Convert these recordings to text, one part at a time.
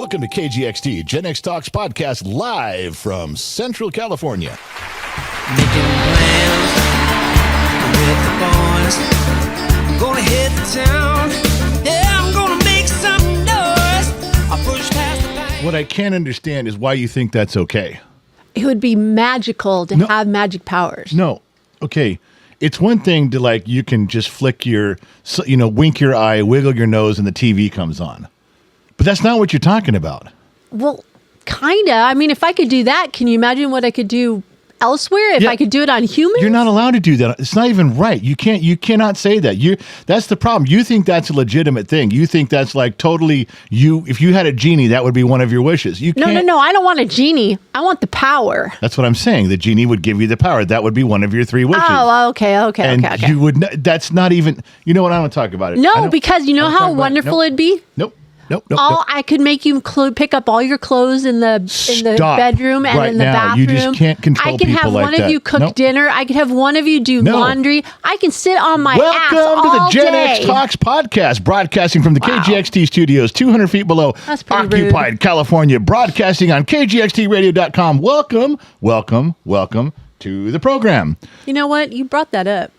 Welcome to KGXT, Gen X Talks podcast, live from Central California. Making plans with the boys. I'm gonna hit the town. Yeah, I'm gonna make some noise. I'll push past the bank. What I can't understand is why you think that's okay. It would be magical to have magic powers. No. Okay. It's one thing to, like, you can just flick your, wink your eye, wiggle your nose, and the TV comes on. But that's not what you're talking about. Well, kind of. I mean, if I could do that, can you imagine what I could do elsewhere if I could do it on humans? You're not allowed to do that. It's not even right. You cannot say that. That's the problem. You think that's a legitimate thing. You think that's like totally if you had a genie, that would be one of your wishes. No. I don't want a genie. I want the power. That's what I'm saying. The genie would give you the power. That would be one of your three wishes. Oh, okay. And you would. That's not even. You know what? I don't talk about it. No, because you know how wonderful it'd be. Nope. I could make you pick up all your clothes in the bedroom and in the bathroom. You just can't control people like that. I can have one of you cook dinner. I can have one of you do laundry. I can sit on my ass all Welcome to the Gen day. X Talks podcast, broadcasting from the KGXT studios, 200 feet below occupied California, broadcasting on KGXTradio.com. Welcome to the program. You know what? You brought that up.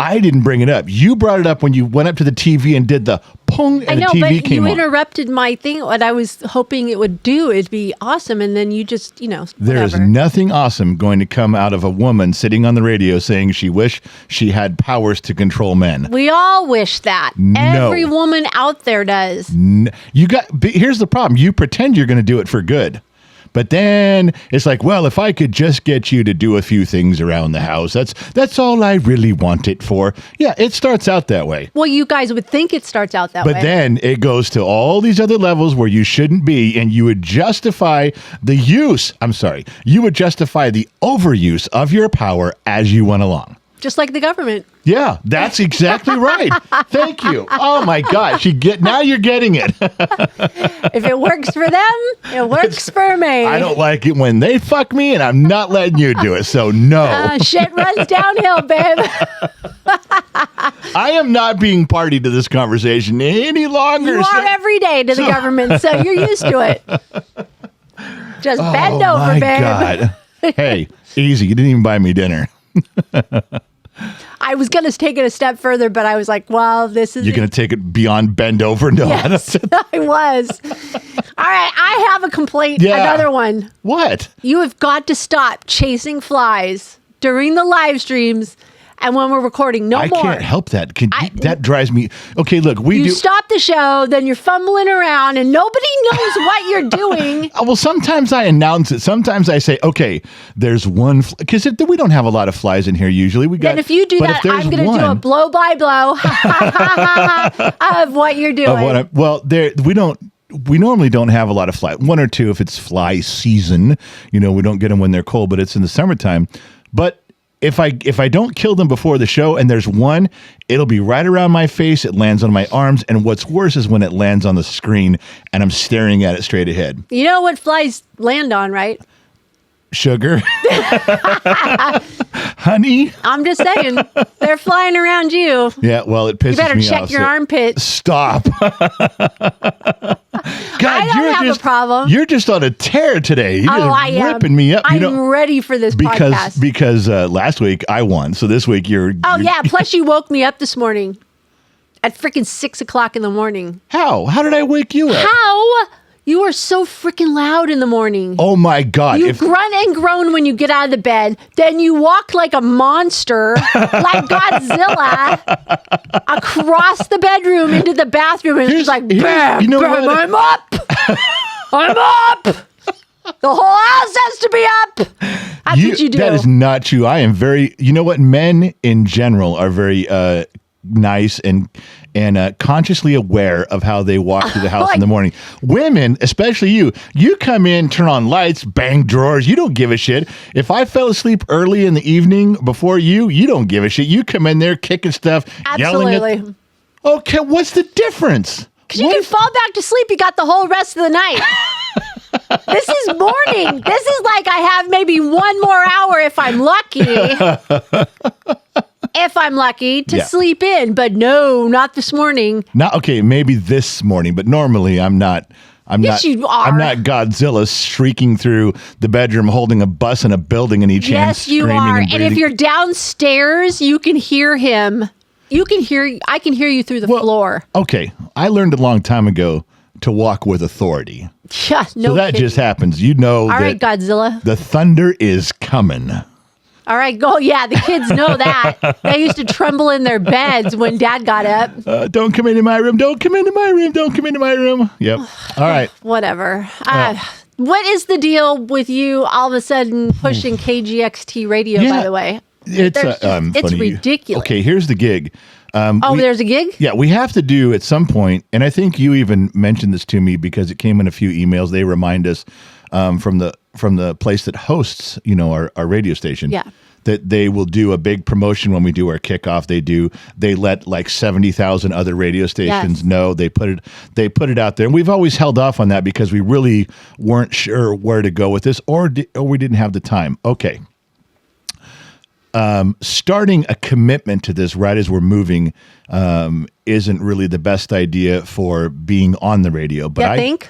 I didn't bring it up. You brought it up when you went up to the TV and did the pong and the TV came on. I know, but you interrupted my thing. What I was hoping it would do is be awesome, and then you just, whatever. There is nothing awesome going to come out of a woman sitting on the radio saying she wished she had powers to control men. We all wish that. No. Every woman out there does. Here's the problem. You pretend you're going to do it for good. But then it's like, well, if I could just get you to do a few things around the house, that's all I really want it for. Yeah, it starts out that way. Well, you guys would think it starts out that way. But then it goes to all these other levels where you shouldn't be, and you would justify the overuse of your power as you went along. Just like the government. Yeah, that's exactly right. Thank you. Oh my gosh, now you're getting it. If it works for them, it works for me. I don't like it when they fuck me, and I'm not letting you do it. So no. Shit runs downhill, babe. I am not being party to this conversation any longer. You are every day to the government, so you're used to it. Just bend over, babe. God. Hey, easy. You didn't even buy me dinner. I was going to take it a step further, but I was like, well, this is... You're going to take it beyond bend over? No, yes, I was. All right, I have a complaint. Yeah. Another one. What? You have got to stop chasing flies during the live streams and when we're recording. No more. I can't help that. That drives me... Okay, look, you stop the show, then you're fumbling around, and nobody knows what you're doing. Well, sometimes I announce it. Sometimes I say, okay, there's one... Because we don't have a lot of flies in here usually. And if you do that, I'm going to do a blow-by-blow of what you're doing. We normally don't have a lot of flies. One or two if it's fly season. We don't get them when they're cold, but it's in the summertime. But... If I don't kill them before the show and there's one, it'll be right around my face. It lands on my arms. And what's worse is when it lands on the screen and I'm staring at it straight ahead. You know what flies land on, right? Sugar. Honey. I'm just saying. They're flying around you. Yeah, well, it pisses me off. You better check your armpit. Stop. God, I don't have a problem. You're just on a tear today. I am. Ripping me up. I'm ready for this podcast. Because last week I won. So this week you're... yeah. Plus you woke me up this morning at freaking 6 o'clock in the morning. How? How did I wake you up? How? You are so freaking loud in the morning. Oh, my God. You grunt and groan when you get out of the bed. Then you walk like a monster, like Godzilla, across the bedroom into the bathroom. And it's just like, bam, bam, I'm up. I'm up. The whole house has to be up. That's what you do. That is not true. I am very, you know what? Men in general are very nice and consciously aware of how they walk through the house in the morning. Women, especially you come in, turn on lights, bang drawers. You don't give a shit. If I fell asleep early in the evening before you don't give a shit. You come in there kicking stuff, absolutely. Yelling at... Okay, what's the difference? Because you can fall back to sleep. You got the whole rest of the night. This is morning. This is like I have maybe one more hour if I'm lucky. If I'm lucky to sleep in, but no, not this morning. Okay, maybe this morning, but normally I'm not Yes, you are. I'm not Godzilla shrieking through the bedroom, holding a bus in a building in each hand. Yes, you screaming are. And And if you're downstairs, you can hear him. I can hear you through the floor. Okay, I learned a long time ago to walk with authority. Yeah, no So that kidding. just happens. You know All that right, Godzilla. the thunder is coming. All right, go. Yeah, the kids know that. They used to tremble in their beds when Dad got up. Don't come into my room. Don't come into my room. Don't come into my room. Yep. All right. Whatever. What is the deal with you all of a sudden pushing KGXT radio, by the way? It's It's funny. ridiculous. Okay, here's the gig. There's a gig? Yeah, we have to do at some point, and I think you even mentioned this to me because it came in a few emails. They remind us from the place that hosts, our radio station. Yeah. That they will do a big promotion when we do our kickoff. They let like 70,000 other radio stations know. They put it out there, and we've always held off on that because we really weren't sure where to go with this, or we didn't have the time. Okay. Starting a commitment to this right as we're moving isn't really the best idea for being on the radio. But I think.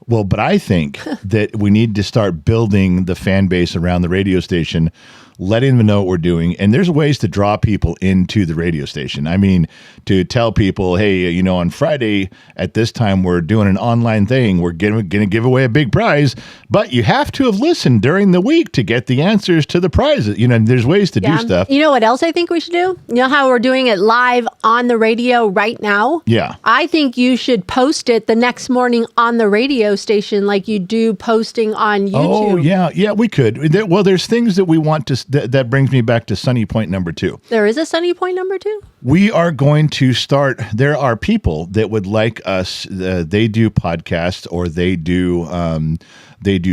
Well, but I think that we need to start building the fan base around the radio station, letting them know what we're doing. And there's ways to draw people into the radio station. I mean, to tell people, hey, on Friday at this time, we're doing an online thing. We're going to give away a big prize, but you have to have listened during the week to get the answers to the prizes. There's ways to do stuff. You know what else I think we should do? You know how we're doing it live on the radio right now? Yeah. I think you should post it the next morning on the radio station like you do posting on YouTube. Oh, yeah. Yeah, we could. Well, there's things that we want to, that brings me back to Sunny Point number 2. There is a Sunny Point number 2? We are going to start. There are people that would like us. They do podcasts or they do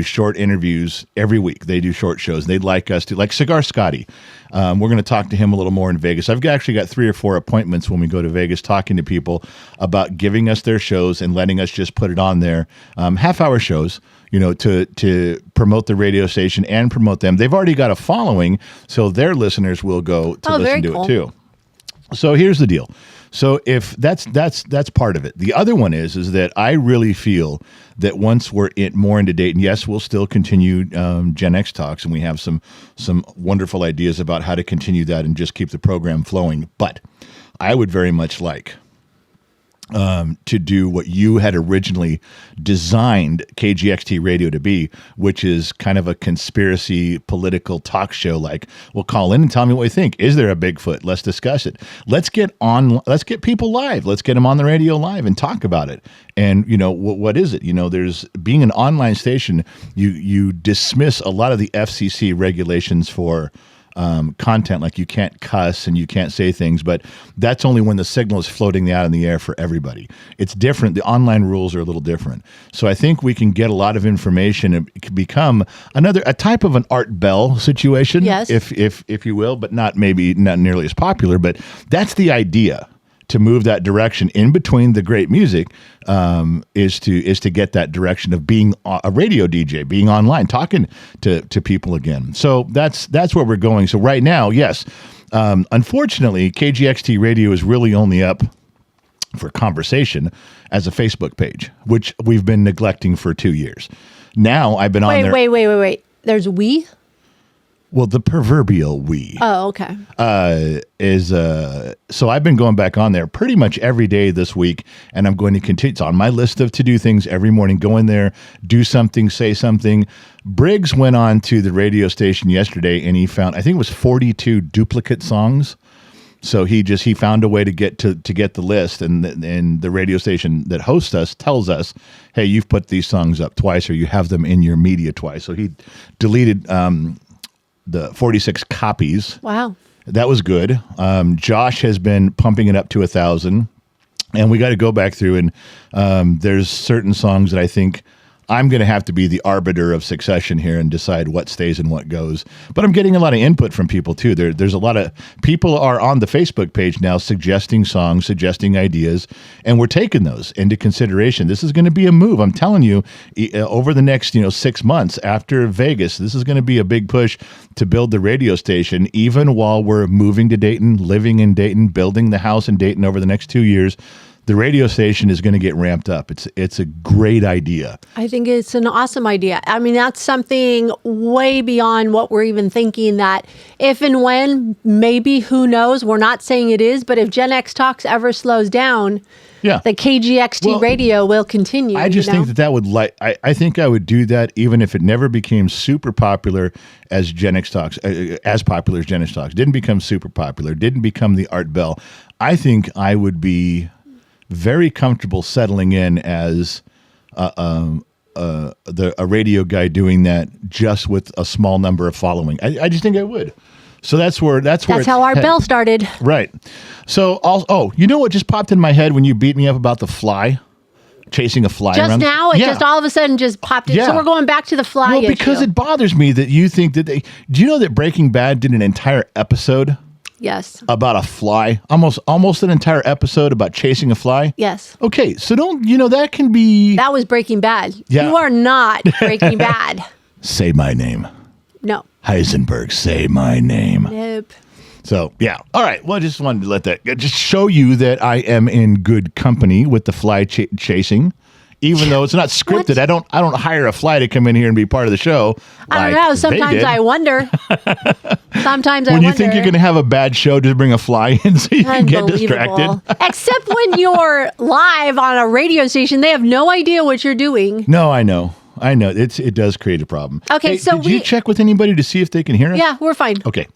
short interviews every week. They do short shows. They'd like us to, like Cigar Scotty. We're going to talk to him a little more in Vegas. I've actually got 3 or 4 appointments when we go to Vegas talking to people about giving us their shows and letting us just put it on there. Half-hour shows, to promote the radio station and promote them. They've already got a following, so their listeners will go to listen to it too. So here's the deal. So if that's part of it. The other one is that I really feel that once we're more into Dayton, yes, we'll still continue Gen X talks, and we have some wonderful ideas about how to continue that and just keep the program flowing. But I would very much like to do what you had originally designed KGXT radio to be, which is kind of a conspiracy political talk show. Like, well, call in and tell me what you think. Is there a Bigfoot? Let's discuss it. Let's get people live. Let's get them on the radio live and talk about it. And, what is it? There's being an online station, you dismiss a lot of the FCC regulations for content, like you can't cuss and you can't say things, but that's only when the signal is floating out in the air for everybody. It's different. The online rules are a little different. So I think we can get a lot of information and it can become a type of an Art Bell situation, yes, if you will, but not nearly as popular. But that's the idea. To move that direction in between the great music is to get that direction of being a radio DJ, being online, talking to people again. So that's where we're going. So right now, yes, unfortunately, KGXT Radio is really only up for conversation as a Facebook page, which we've been neglecting for 2 years. Now I've been on there. Wait. There's we? Well, the proverbial we. Oh, okay. So I've been going back on there pretty much every day this week, and I'm going to continue. It's on my list of to-do things every morning. Go in there, do something, say something. Briggs went on to the radio station yesterday, and he found, I think it was 42 duplicate songs. So he found a way to get the list, and the radio station that hosts us tells us, hey, you've put these songs up twice, or you have them in your media twice. So he deleted the 46 copies. Wow. That was good. Josh has been pumping it up to 1,000, and we got to go back through and there's certain songs that I think I'm going to have to be the arbiter of succession here and decide what stays and what goes. But I'm getting a lot of input from people too. There's a lot of people are on the Facebook page now suggesting songs, suggesting ideas, and we're taking those into consideration. This is going to be a move. I'm telling you, over the next 6 months after Vegas, this is going to be a big push to build the radio station, even while we're moving to Dayton, living in Dayton, building the house in Dayton over the next 2 years. the radio station is going to get ramped up. It's a great idea. I think it's an awesome idea. I mean, that's something way beyond what we're even thinking, that if and when, maybe, who knows, we're not saying it is, but if Gen X Talks ever slows down, the KGXT radio will continue. I just think that would I think I would do that even if it never became super popular as Gen X Talks, as popular as Gen X Talks. Didn't become super popular, didn't become the Art Bell. I think I would be very comfortable settling in as a radio guy doing that just with a small number of following. I just think I would. So that's how Art Bell started. Right. So you know what just popped in my head when you beat me up about the fly? Chasing a fly just around? now? It just all of a sudden just popped in. Yeah. So we're going back to the fly issue. Because it bothers me that you think that do you know that Breaking Bad did an entire episode? Yes. About a fly? Almost an entire episode about chasing a fly? Yes. Okay, so that can be... That was Breaking Bad. Yeah. You are not Breaking Bad. Say my name. No. Heisenberg, say my name. Nope. So, yeah. All right. Well, I just wanted to let that just show you that I am in good company with the fly chasing. Even though it's not scripted, I don't hire a fly to come in here and be part of the show. I don't know. Sometimes I wonder. When you think you're going to have a bad show, just bring a fly in so you can get distracted. Except when you're live on a radio station, they have no idea what you're doing. No, I know. It does create a problem. Okay, hey, so did you check with anybody to see if they can hear us? Yeah, we're fine. Okay.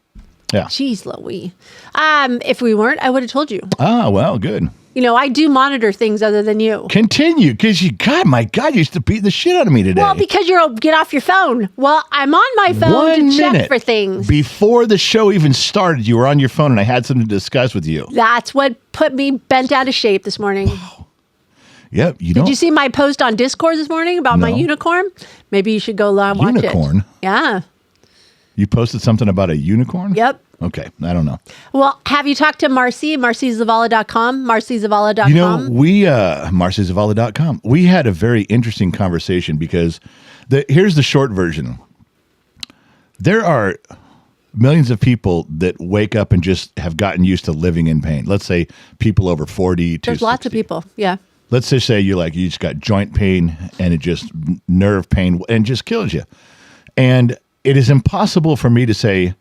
Yeah. Jeez Louie. If we weren't, I would have told you. Ah, well, good. I do monitor things other than you. Continue, because you used to beat the shit out of me today. Well, because get off your phone. Well, I'm on my phone to check for things. Before the show even started, you were on your phone and I had something to discuss with you. That's what put me bent out of shape this morning. Yep. Did you see my post on Discord this morning about my unicorn? Maybe you should go watch it. Unicorn? Yeah. You posted something about a unicorn? Yep. Okay. I don't know. Well, have you talked to Marcy, marcyzavala.com, marcyzavala.com? marcyzavala.com. We had a very interesting conversation because here's the short version. There are millions of people that wake up and just have gotten used to living in pain. Let's say people over 40 to There's 60. lots of people. Yeah. Let's just say you just got joint pain and it just nerve pain and just kills you. And it is impossible for me to say,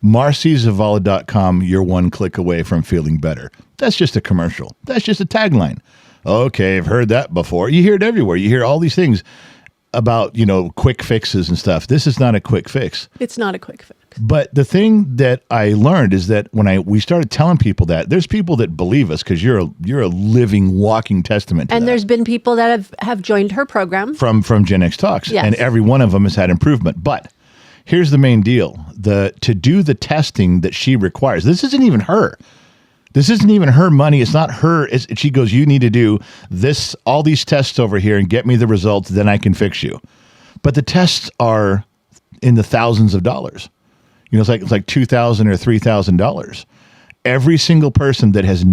marcyzavala.com, you're one click away from feeling better. That's just a commercial. That's just a tagline. Okay, I've heard that before. You hear it everywhere. You hear all these things about, quick fixes and stuff. This is not a quick fix. It's not a quick fix. But the thing that I learned is that when we started telling people that, there's people that believe us because you're a living, walking testament to and that. There's been people that have joined her program. From Gen X Talks. Yes. And every one of them has had improvement. But here's the main deal. To do the testing that she requires, this isn't even her. This isn't even her money. It's not her. She goes, you need to do all these tests over here and get me the results, then I can fix you. But the tests are in the thousands of dollars. It's like $2,000 or $3,000. Every single person that has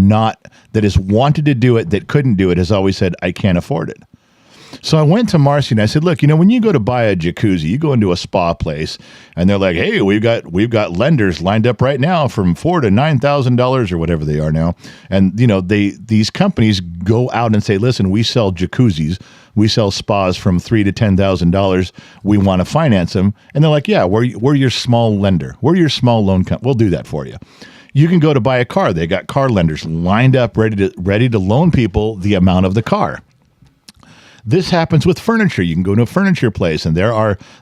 wanted to do it, that couldn't do it, has always said, I can't afford it. So I went to Marcy and I said, look, when you go to buy a jacuzzi, you go into a spa place and they're like, hey, we've got lenders lined up right now from $4,000 to $9,000 or whatever they are now. And, these companies go out and say, listen, we sell jacuzzis. We sell spas from $3,000 to $10,000. We want to finance them. And they're like, yeah, we're your small lender. We're your small loan company. We'll do that for you. You can go to buy a car. They got car lenders lined up, ready to loan people the amount of the car. This happens with furniture. You can go to a furniture place and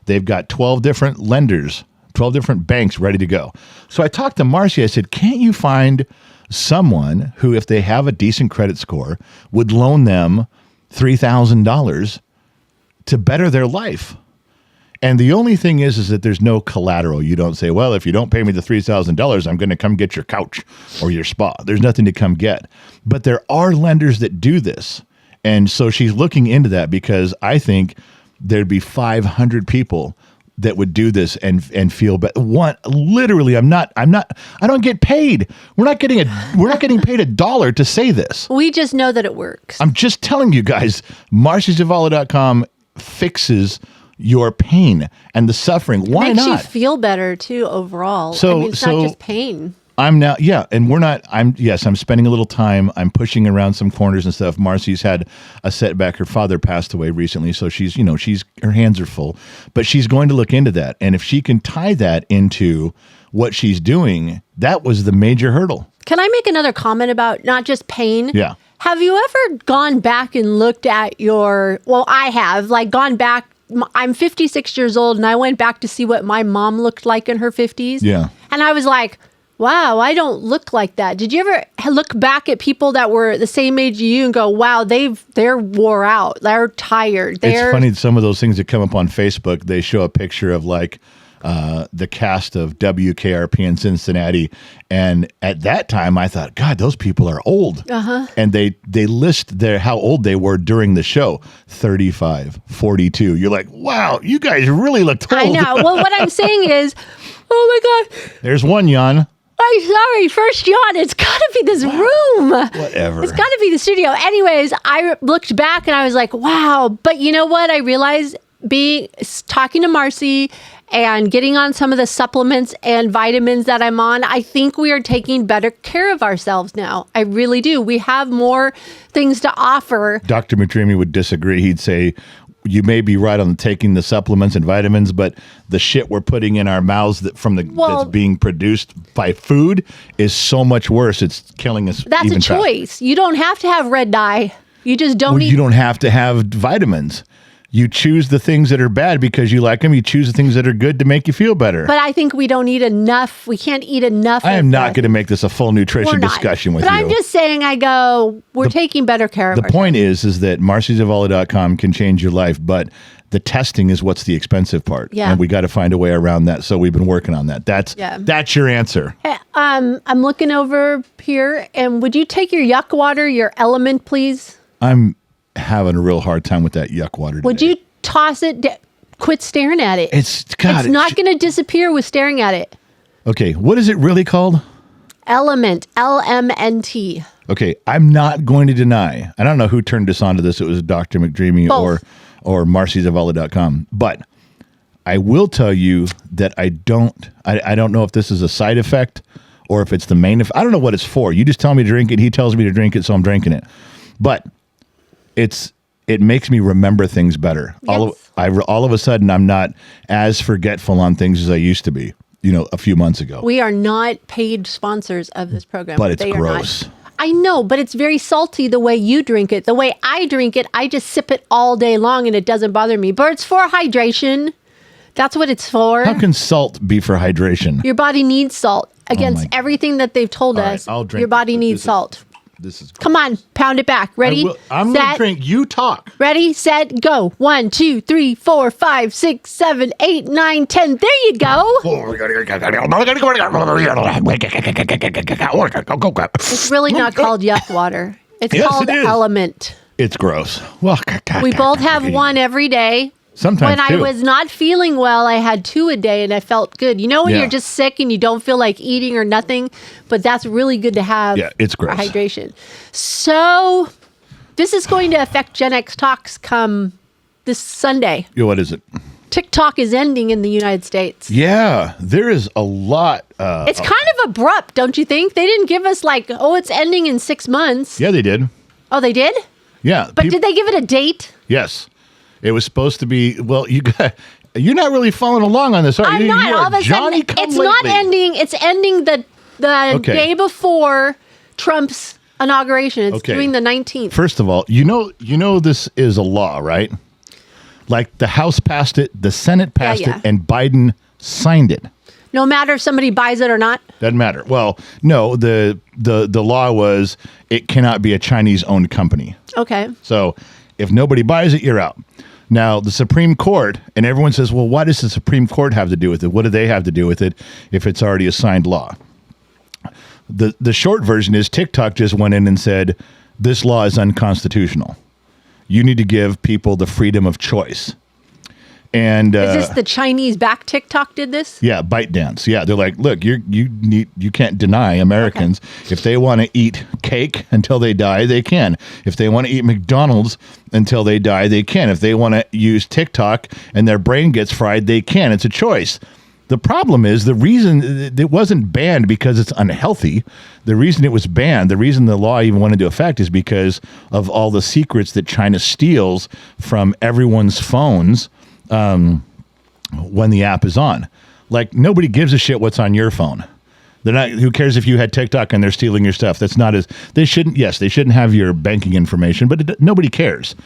they've got 12 different lenders, 12 different banks ready to go. So I talked to Marcy. I said, can't you find someone who, if they have a decent credit score, would loan them $3,000 to better their life? And the only thing is that there's no collateral. You don't say, well, if you don't pay me the $3,000, I'm going to come get your couch or your spa. There's nothing to come get. But there are lenders that do this. And so she's looking into that because I think there'd be 500 people that would do this and feel better. Literally, I don't get paid. We're not getting paid $1 to say this. We just know that it works. I'm just telling you guys, marcyzavala.com fixes your pain and the suffering. Why not? It makes you feel better too overall. So it's not just pain. I'm now, yeah, and we're not. I'm spending a little time. I'm pushing around some corners and stuff. Marcy's had a setback. Her father passed away recently, so she's her hands are full. But she's going to look into that, and if she can tie that into what she's doing, that was the major hurdle. Can I make another comment about not just pain? Yeah. Have you ever gone back and looked at I have, like gone back. I'm 56 years old, and I went back to see what my mom looked like in her 50s. Yeah. And I was like, wow, I don't look like that. Did you ever look back at people that were the same age as you and go, wow, they're wore out. They're tired. It's funny, some of those things that come up on Facebook, they show a picture of like the cast of WKRP in Cincinnati. And at that time, I thought, God, those people are old. Uh-huh. And they list how old they were during the show, 35, 42. You're like, wow, you guys really looked old. I know. Well, what I'm saying is, oh my God. There's one yawn. I'm sorry, first yawn. It's got to be this room. Whatever. It's got to be the studio. Anyways, I looked back and I was like, wow. But you know what? I realized talking to Marcy and getting on some of the supplements and vitamins that I'm on, I think we are taking better care of ourselves now. I really do. We have more things to offer. Dr. McDreamy would disagree. He'd say, you may be right on taking the supplements and vitamins, but the shit we're putting in our mouths that's being produced by food is so much worse. It's killing us. That's a choice. You don't have to have red dye. You just don't You don't have to have vitamins. You choose the things that are bad because you like them. You choose the things that are good to make you feel better. But I think we don't eat enough. We can't eat enough. I am not going to make this a full nutrition discussion with you. But I'm just saying, we're taking better care of ourselves. The point is that marcyzavala.com can change your life, but the testing is what's the expensive part. Yeah. And we got to find a way around that. So we've been working on that. That's your answer. Hey, I'm looking over here, and would you take your yuck water, your element, please? I'm having a real hard time with that yuck water today. Would you toss it? Quit staring at it. It's not going to disappear with staring at it. Okay, what is it really called? Element, LMNT. Okay, I'm not going to deny. I don't know who turned us on to this. It was Dr. McDreamy or marcyzavala.com. But I will tell you that I don't know if this is a side effect or if it's the main effect. I don't know what it's for. You just tell me to drink it. He tells me to drink it, so I'm drinking it. But it makes me remember things better. Yes. All of a sudden, I'm not as forgetful on things as I used to be, a few months ago. We are not paid sponsors of this program. But it's gross. I know, but it's very salty the way you drink it. The way I drink it, I just sip it all day long and it doesn't bother me. But it's for hydration. That's what it's for. How can salt be for hydration? Your body needs salt. Against everything that they've told us, I'll drink your body needs salt. This is. Come on, pound it back. Ready? I'm going to drink. You talk. Ready, set, go. 1, 2, 3, 4, 5, 6, 7, 8, 9, 10. There you go. It's really not called yuck water. It's called element. It's gross. Well, we both have one every day. Sometimes when I was not feeling well, I had 2 a day and I felt good. You know when you're just sick and you don't feel like eating or nothing, but that's really good to have. Yeah, it's gross. For hydration. So this is going to affect Gen X Talks come this Sunday. What is it? TikTok is ending in the United States. Yeah, there is a lot. It's kind of abrupt, don't you think? They didn't give us it's ending in 6 months. Yeah, they did. Oh, they did? Yeah. But did they give it a date? Yes. It was supposed to be, you're not really following along on this, are you? I'm not. All of a sudden, it's not ending. It's ending the day before Trump's inauguration. It's doing the 19th. First of all, this is a law, right? Like the House passed it, the Senate passed it, and Biden signed it. No matter if somebody buys it or not? Doesn't matter. Well, no, the law was it cannot be a Chinese-owned company. Okay. So if nobody buys it, you're out. Now, the Supreme Court, and everyone says, well, what does the Supreme Court have to do with it? What do they have to do with it if it's already a signed law? The short version is TikTok just went in and said, this law is unconstitutional. You need to give people the freedom of choice. And is this the Chinese back TikTok did this? Yeah, ByteDance. Yeah, they're like, look, you can't deny Americans if they want to eat cake until they die, they can. If they want to eat McDonald's until they die, they can. If they want to use TikTok and their brain gets fried, they can. It's a choice. The problem is the reason it wasn't banned because it's unhealthy. The reason it was banned, the reason the law even went into effect is because of all the secrets that China steals from everyone's phones when the app is on. Like, nobody gives a shit what's on your phone. They're not. Who cares if you had TikTok and they're stealing your stuff? That's not as they shouldn't. Yes, they shouldn't have your banking information, but nobody cares.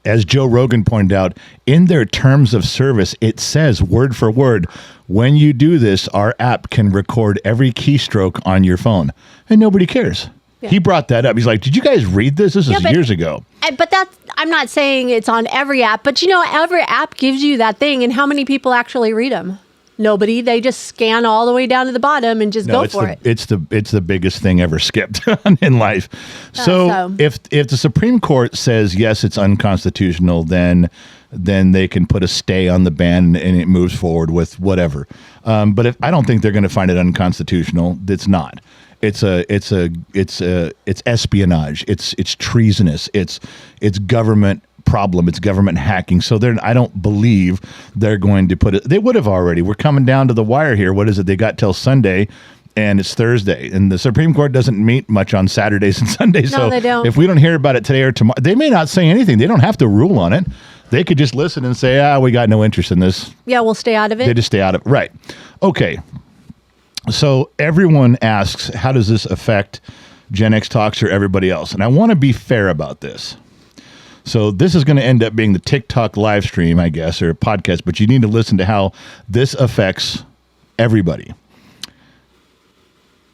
As Joe Rogan pointed out, in their terms of service, it says word for word, when you do this, our app can record every keystroke on your phone, and nobody cares. Yeah. He brought that up. He's like, "Did you guys read this? This is years ago." But I'm not saying it's on every app, but every app gives you that thing, and how many people actually read them? Nobody. They just scan all the way down to the bottom and just go for it. It's the biggest thing ever skipped in life. So if the Supreme Court says yes, it's unconstitutional, then they can put a stay on the ban and it moves forward with whatever. But I don't think they're going to find it unconstitutional. It's not. It's espionage. It's treasonous. It's government problem. It's government hacking. So I don't believe they're going to put it. They would have already. We're coming down to the wire here. What is it? They got till Sunday, and it's Thursday. And the Supreme Court doesn't meet much on Saturdays and Sundays. No, so they don't. If we don't hear about it today or tomorrow, they may not say anything. They don't have to rule on it. They could just listen and say, we got no interest in this. Yeah, we'll stay out of it. They just stay out of it. Right. Okay. So everyone asks, how does this affect Gen X Talks or everybody else? And I want to be fair about this. So this is going to end up being the TikTok live stream, I guess, or podcast, but you need to listen to how this affects everybody.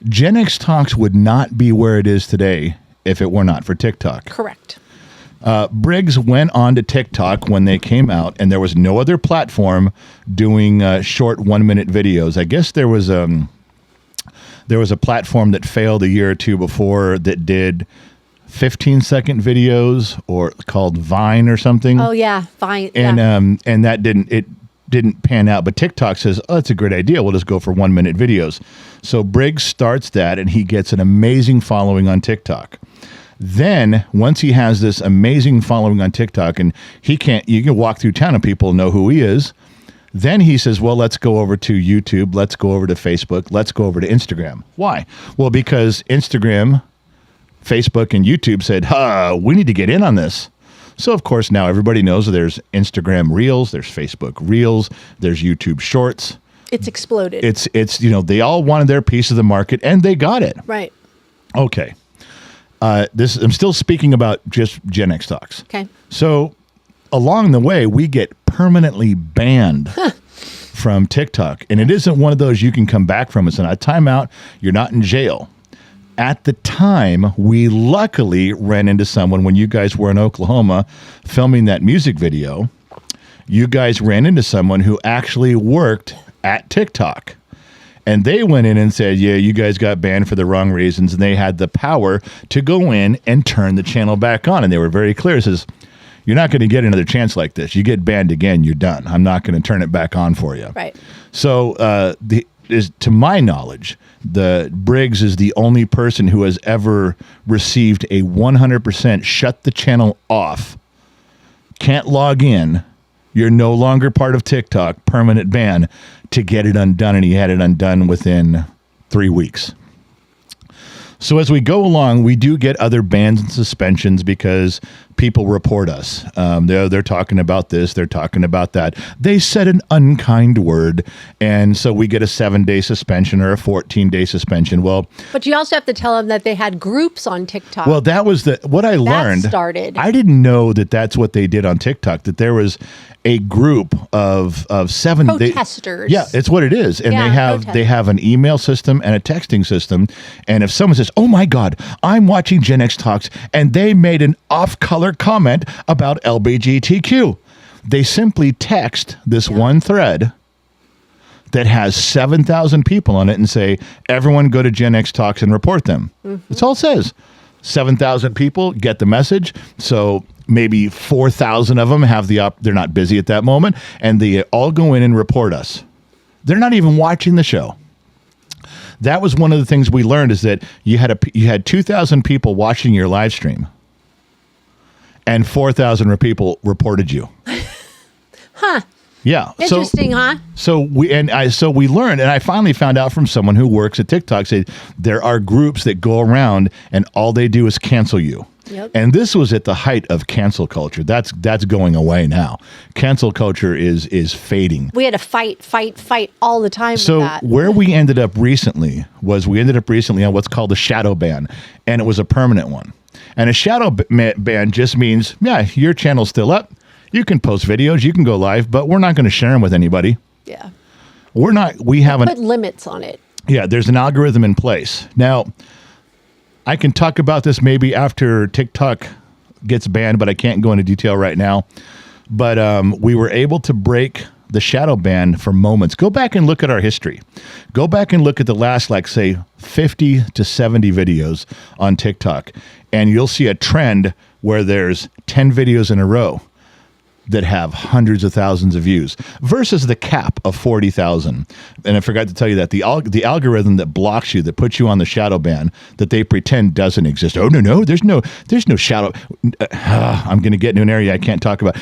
Gen X Talks would not be where it is today if it were not for TikTok. Correct. Briggs went on to TikTok when they came out, and there was no other platform doing short 1-minute videos. I guess there was a platform that failed a year or two before that did 15-second videos, or called Vine or something. Oh yeah, Vine. And and that didn't pan out. But TikTok says, that's a great idea. We'll just go for 1-minute videos. So Briggs starts that, and he gets an amazing following on TikTok. Then once he has this amazing following on TikTok, and you can walk through town and people know who he is. Then he says, well, let's go over to YouTube. Let's go over to Facebook. Let's go over to Instagram. Why? Well, because Instagram, Facebook, and YouTube said, we need to get in on this. So, of course, now everybody knows there's Instagram Reels, there's Facebook Reels, there's YouTube Shorts. It's exploded. It's they all wanted their piece of the market, and they got it. Right. Okay. I'm still speaking about just Gen X Talks. Okay. So, along the way, we get permanently banned from TikTok. And it isn't one of those you can come back from. It's not a timeout. You're not in jail. At the time, we luckily ran into someone when you guys were in Oklahoma filming that music video. You guys ran into someone who actually worked at TikTok. And they went in and said, yeah, you guys got banned for the wrong reasons. And they had the power to go in and turn the channel back on. And they were very clear. It says, you're not going to get another chance like this. You get banned again, you're done. I'm not going to turn it back on for you. Right. So to my knowledge, the Briggs is the only person who has ever received a 100% shut the channel off, can't log in, you're no longer part of TikTok, permanent ban, to get it undone. And he had it undone within 3 weeks. So as we go along, we do get other bans and suspensions because people report us. They're talking about this. They're talking about that. They said an unkind word. And so we get a 7-day suspension or a 14-day suspension. Well, but you also have to tell them that they had groups on TikTok. Well, that was what I learned. That started. I didn't know that that's what they did on TikTok, that there was a group of 7 protesters. Yeah, it's what it is. And they have an email system and a texting system. And if someone says, oh my God, I'm watching Gen X Talks and they made an off-color comment about LGBTQ, they simply text this one thread that has 7,000 people on it and say, everyone go to Gen X Talks and report them. Mm-hmm. That's all it says. 7,000 people get the message. So maybe 4,000 of them have they're not busy at that moment, and they all go in and report us. They're not even watching the show. That was one of the things we learned, is that you had 2,000 people watching your live stream, and 4,000 people reported you. Huh. Yeah. Interesting, huh? So we learned, and I finally found out from someone who works at TikTok, said there are groups that go around and all they do is cancel you. Yep. And this was at the height of cancel culture. That's going away now. Cancel culture is fading. We had to fight all the time. So with that. where we ended up recently on what's called a shadow ban, and it was a permanent one. And a shadow ban just means, yeah, your channel's still up. You can post videos, you can go live, but we're not going to share them with anybody. Yeah. We haven't put limits on it. Yeah, there's an algorithm in place. Now, I can talk about this maybe after TikTok gets banned, but I can't go into detail right now. But we were able to break the shadow ban for moments. Go back and look at our history. Go back and look at the last, like, say, 50 to 70 videos on TikTok, and you'll see a trend where there's 10 videos in a row that have hundreds of thousands of views versus the cap of 40,000. And I forgot to tell you that the algorithm that blocks you, that puts you on the shadow ban, that they pretend doesn't exist. Oh, no, there's no shadow. I'm going to get into an area I can't talk about.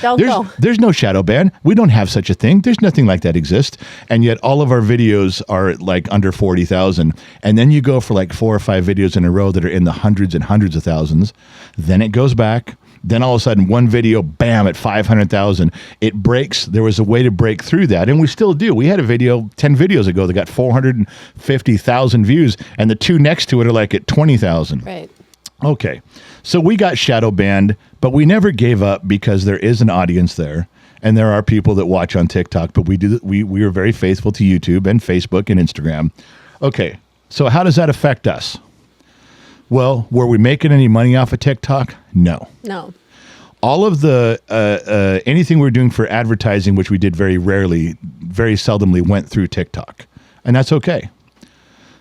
There's no shadow ban. We don't have such a thing. There's nothing like that exists. And yet all of our videos are like under 40,000. And then you go for like 4 or 5 videos in a row that are in the hundreds and hundreds of thousands. Then it goes back. Then all of a sudden, one video, bam, at 500,000. It breaks. There was a way to break through that, and we still do. We had a video 10 videos ago that got 450,000 views, and the 2 next to it are like at 20,000. Right. Okay. So we got shadow banned, but we never gave up because there is an audience there, and there are people that watch on TikTok, but we are very faithful to YouTube and Facebook and Instagram. Okay. So how does that affect us? Well, were we making any money off of TikTok? No. All of the anything we're doing for advertising, which we did very rarely, very seldomly, went through TikTok, and that's okay.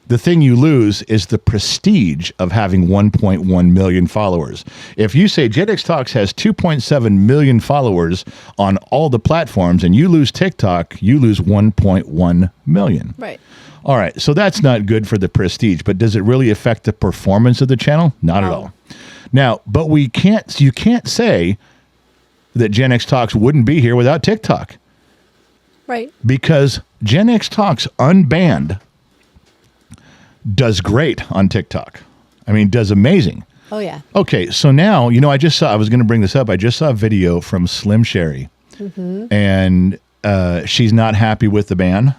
The thing you lose is the prestige of having 1.1 million followers. If you say Gen X Talks has 2.7 million followers on all the platforms, and you lose TikTok, you lose 1.1 million. Right. All right, so that's not good for the prestige, but does it really affect the performance of the channel? Not at all. Now, but you can't say that Gen X Talks wouldn't be here without TikTok. Right. Because Gen X Talks unbanned does great on TikTok. I mean, does amazing. Oh, yeah. Okay, so now, I was going to bring this up. I just saw a video from Slim Sherry, and she's not happy with the ban.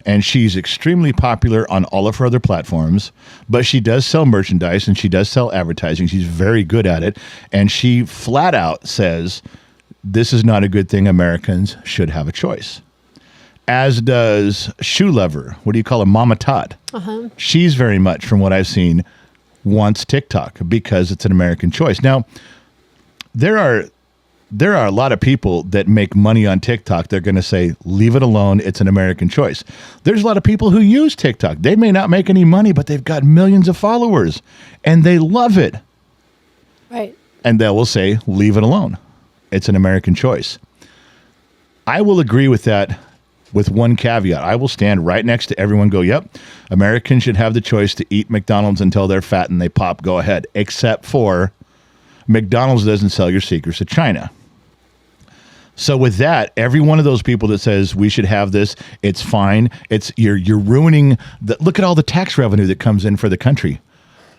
And she's extremely popular on all of her other platforms, but she does sell merchandise and she does sell advertising. She's very good at it. And she flat out says, this is not a good thing. Americans should have a choice. As does Shoe Lover. What do you call her? Mama Todd. She's very much, from what I've seen, wants TikTok because it's an American choice. Now, there are a lot of people that make money on TikTok. They're going to say, leave it alone. It's an American choice. There's a lot of people who use TikTok. They may not make any money, but they've got millions of followers and they love it. Right. And they will say, leave it alone. It's an American choice. I will agree with that with one caveat. I will stand right next to everyone, go, yep, Americans should have the choice to eat McDonald's until they're fat and they pop. Go ahead. Except for McDonald's doesn't sell your secrets to China. So with that, every one of those people that says we should have this, it's fine. You're ruining look at all the tax revenue that comes in for the country.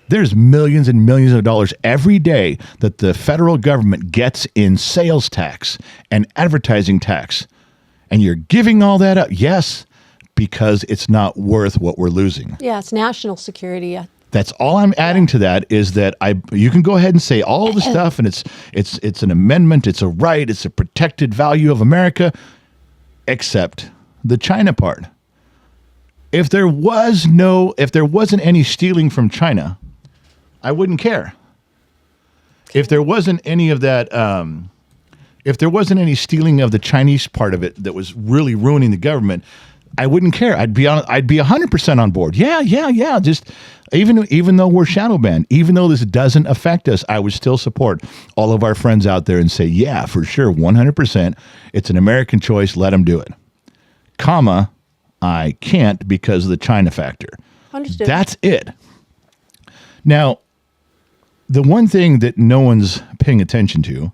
There's millions and millions of dollars every day that the federal government gets in sales tax and advertising tax. And you're giving all that up. Yes, because it's not worth what we're losing. Yeah, it's national security. That's all I'm adding to that is that you can go ahead and say all the stuff, and it's an amendment, it's a right, it's a protected value of America, except the China part. If there wasn't any stealing from China, I wouldn't care. If there wasn't any of that, if there wasn't any stealing of the Chinese part of it that was really ruining the government, I wouldn't care. I'd be 100% on board. Yeah. Just even though we're shadow banned, even though this doesn't affect us, I would still support all of our friends out there and say, yeah, for sure, 100%. It's an American choice. Let them do it. Comma, I can't because of the China factor. Understood. That's it. Now, the one thing that no one's paying attention to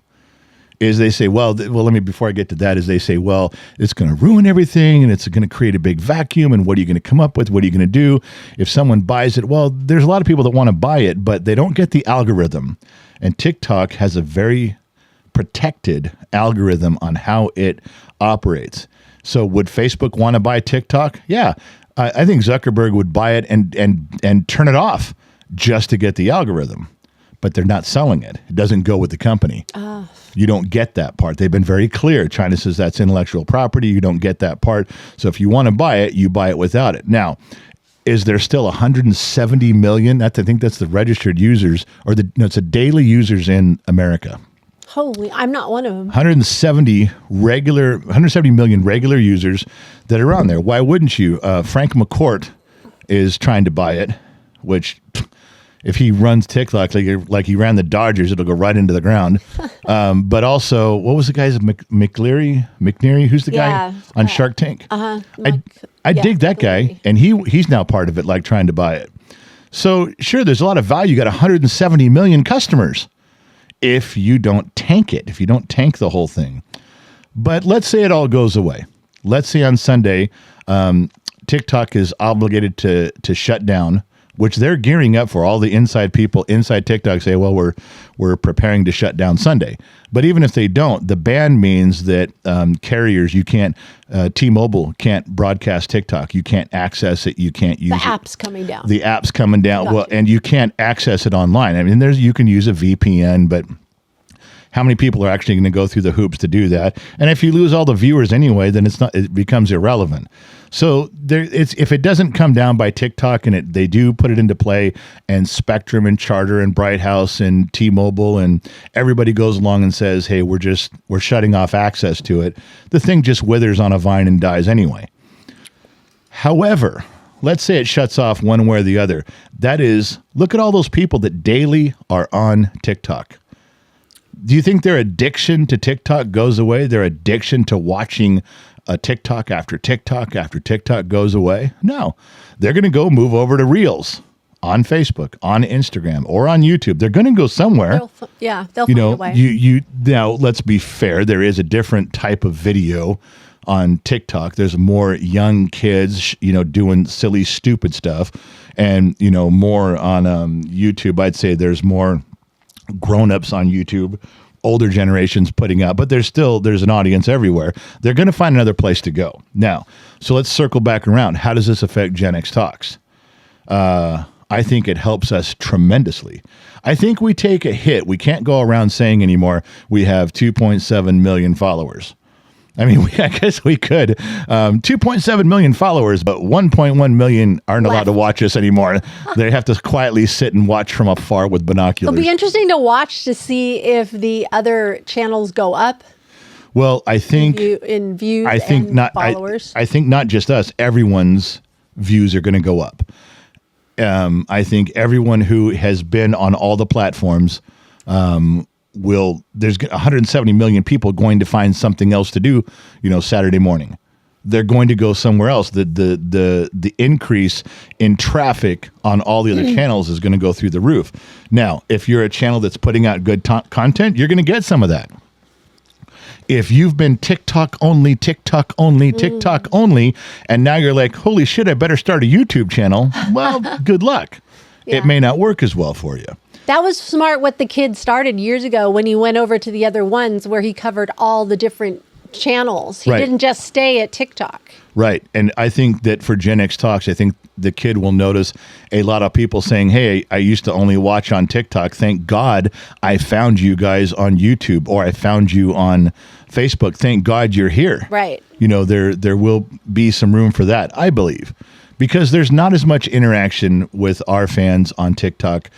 is they say, let me, before I get to that, is they say, well, it's going to ruin everything and it's going to create a big vacuum. And what are you going to come up with? What are you going to do if someone buys it? Well, there's a lot of people that want to buy it, but they don't get the algorithm. And TikTok has a very protected algorithm on how it operates. So would Facebook want to buy TikTok? Yeah. I think Zuckerberg would buy it and turn it off just to get the algorithm. But they're not selling it. It doesn't go with the company. You don't get that part. They've been very clear. China says that's intellectual property. You don't get that part. So if you want to buy it, you buy it without it. Now, is there still 170 million? I think that's the registered users, or it's a daily users in America. Holy, I'm not one of them. 170 million regular users that are on there. Why wouldn't you? Frank McCourt is trying to buy it, which... If he runs TikTok like he ran the Dodgers, it'll go right into the ground. But also, what was the guy's McNeary? Who's the guy on Shark Tank? I dig that guy, and he's now part of it, like trying to buy it. So sure, there's a lot of value. You got 170 million customers. If you don't tank it, if you don't tank the whole thing. But let's say it all goes away. Let's say on Sunday, TikTok is obligated to shut down, which they're gearing up for. All the inside people inside TikTok say, well, we're preparing to shut down Sunday. But even if they don't, the ban means that carriers, you can't, T-Mobile can't broadcast TikTok. You can't access it. You can't use it. The app's coming down. The app's coming down. Gotcha. Well, and you can't access it online. I mean, you can use a VPN, but how many people are actually going to go through the hoops to do that? And if you lose all the viewers anyway, then it becomes irrelevant. So if it doesn't come down by TikTok and they do put it into play, and Spectrum and Charter and Bright House and T-Mobile and everybody goes along and says, hey, we're shutting off access to it, the thing just withers on a vine and dies anyway. However, let's say it shuts off one way or the other. That is, look at all those people that daily are on TikTok. Do you think their addiction to TikTok goes away? Their addiction to watching a TikTok after TikTok after TikTok goes away? No. They're going to go move over to Reels on Facebook, on Instagram, or on YouTube. They're going to go somewhere. They'll find a way. Now, let's be fair. There is a different type of video on TikTok. There's more young kids, doing silly, stupid stuff. And, more on YouTube. I'd say there's more grown-ups on YouTube, older generations putting out, but there's an audience everywhere. They're going to find another place to go. Now, so let's circle back around. How does this affect Gen X Talks? I think it helps us tremendously. I think we take a hit. We can't go around saying anymore we have 2.7 million followers. I mean, I guess we could. 2.7 million followers, but 1.1 million aren't allowed to watch us anymore. They have to quietly sit and watch from afar with binoculars. It'll be interesting to watch to see if the other channels go up. Well, I think in views and followers. I think not just us. Everyone's views are going to go up. I think everyone who has been on all the platforms there's 170 million people going to find something else to do, Saturday morning. They're going to go somewhere else. The increase in traffic on all the other channels is going to go through the roof. Now, if you're a channel that's putting out good content, you're going to get some of that. If you've been TikTok only, and now you're like, holy shit, I better start a YouTube channel. Well, good luck. Yeah. It may not work as well for you. That was smart what the kid started years ago when he went over to the other ones where he covered all the different channels. He didn't just stay at TikTok. Right. And I think that for Gen X Talks, I think the kid will notice a lot of people saying, hey, I used to only watch on TikTok. Thank God I found you guys on YouTube, or I found you on Facebook. Thank God you're here. Right. There will be some room for that, I believe. Because there's not as much interaction with our fans on TikTok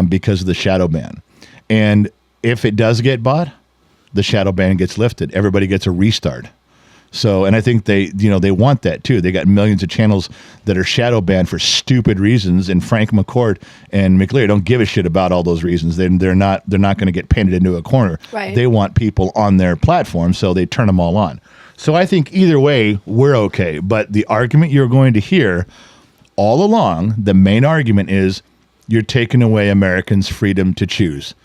because of the shadow ban. And if it does get bought, the shadow ban gets lifted. Everybody gets a restart. So, and I think they want that too. They got millions of channels that are shadow banned for stupid reasons. And Frank McCourt and McLeary don't give a shit about all those reasons. They're not going to get painted into a corner. Right. They want people on their platform, so they turn them all on. So I think either way, we're okay. But the argument you're going to hear all along, the main argument is you're taking away Americans' freedom to choose.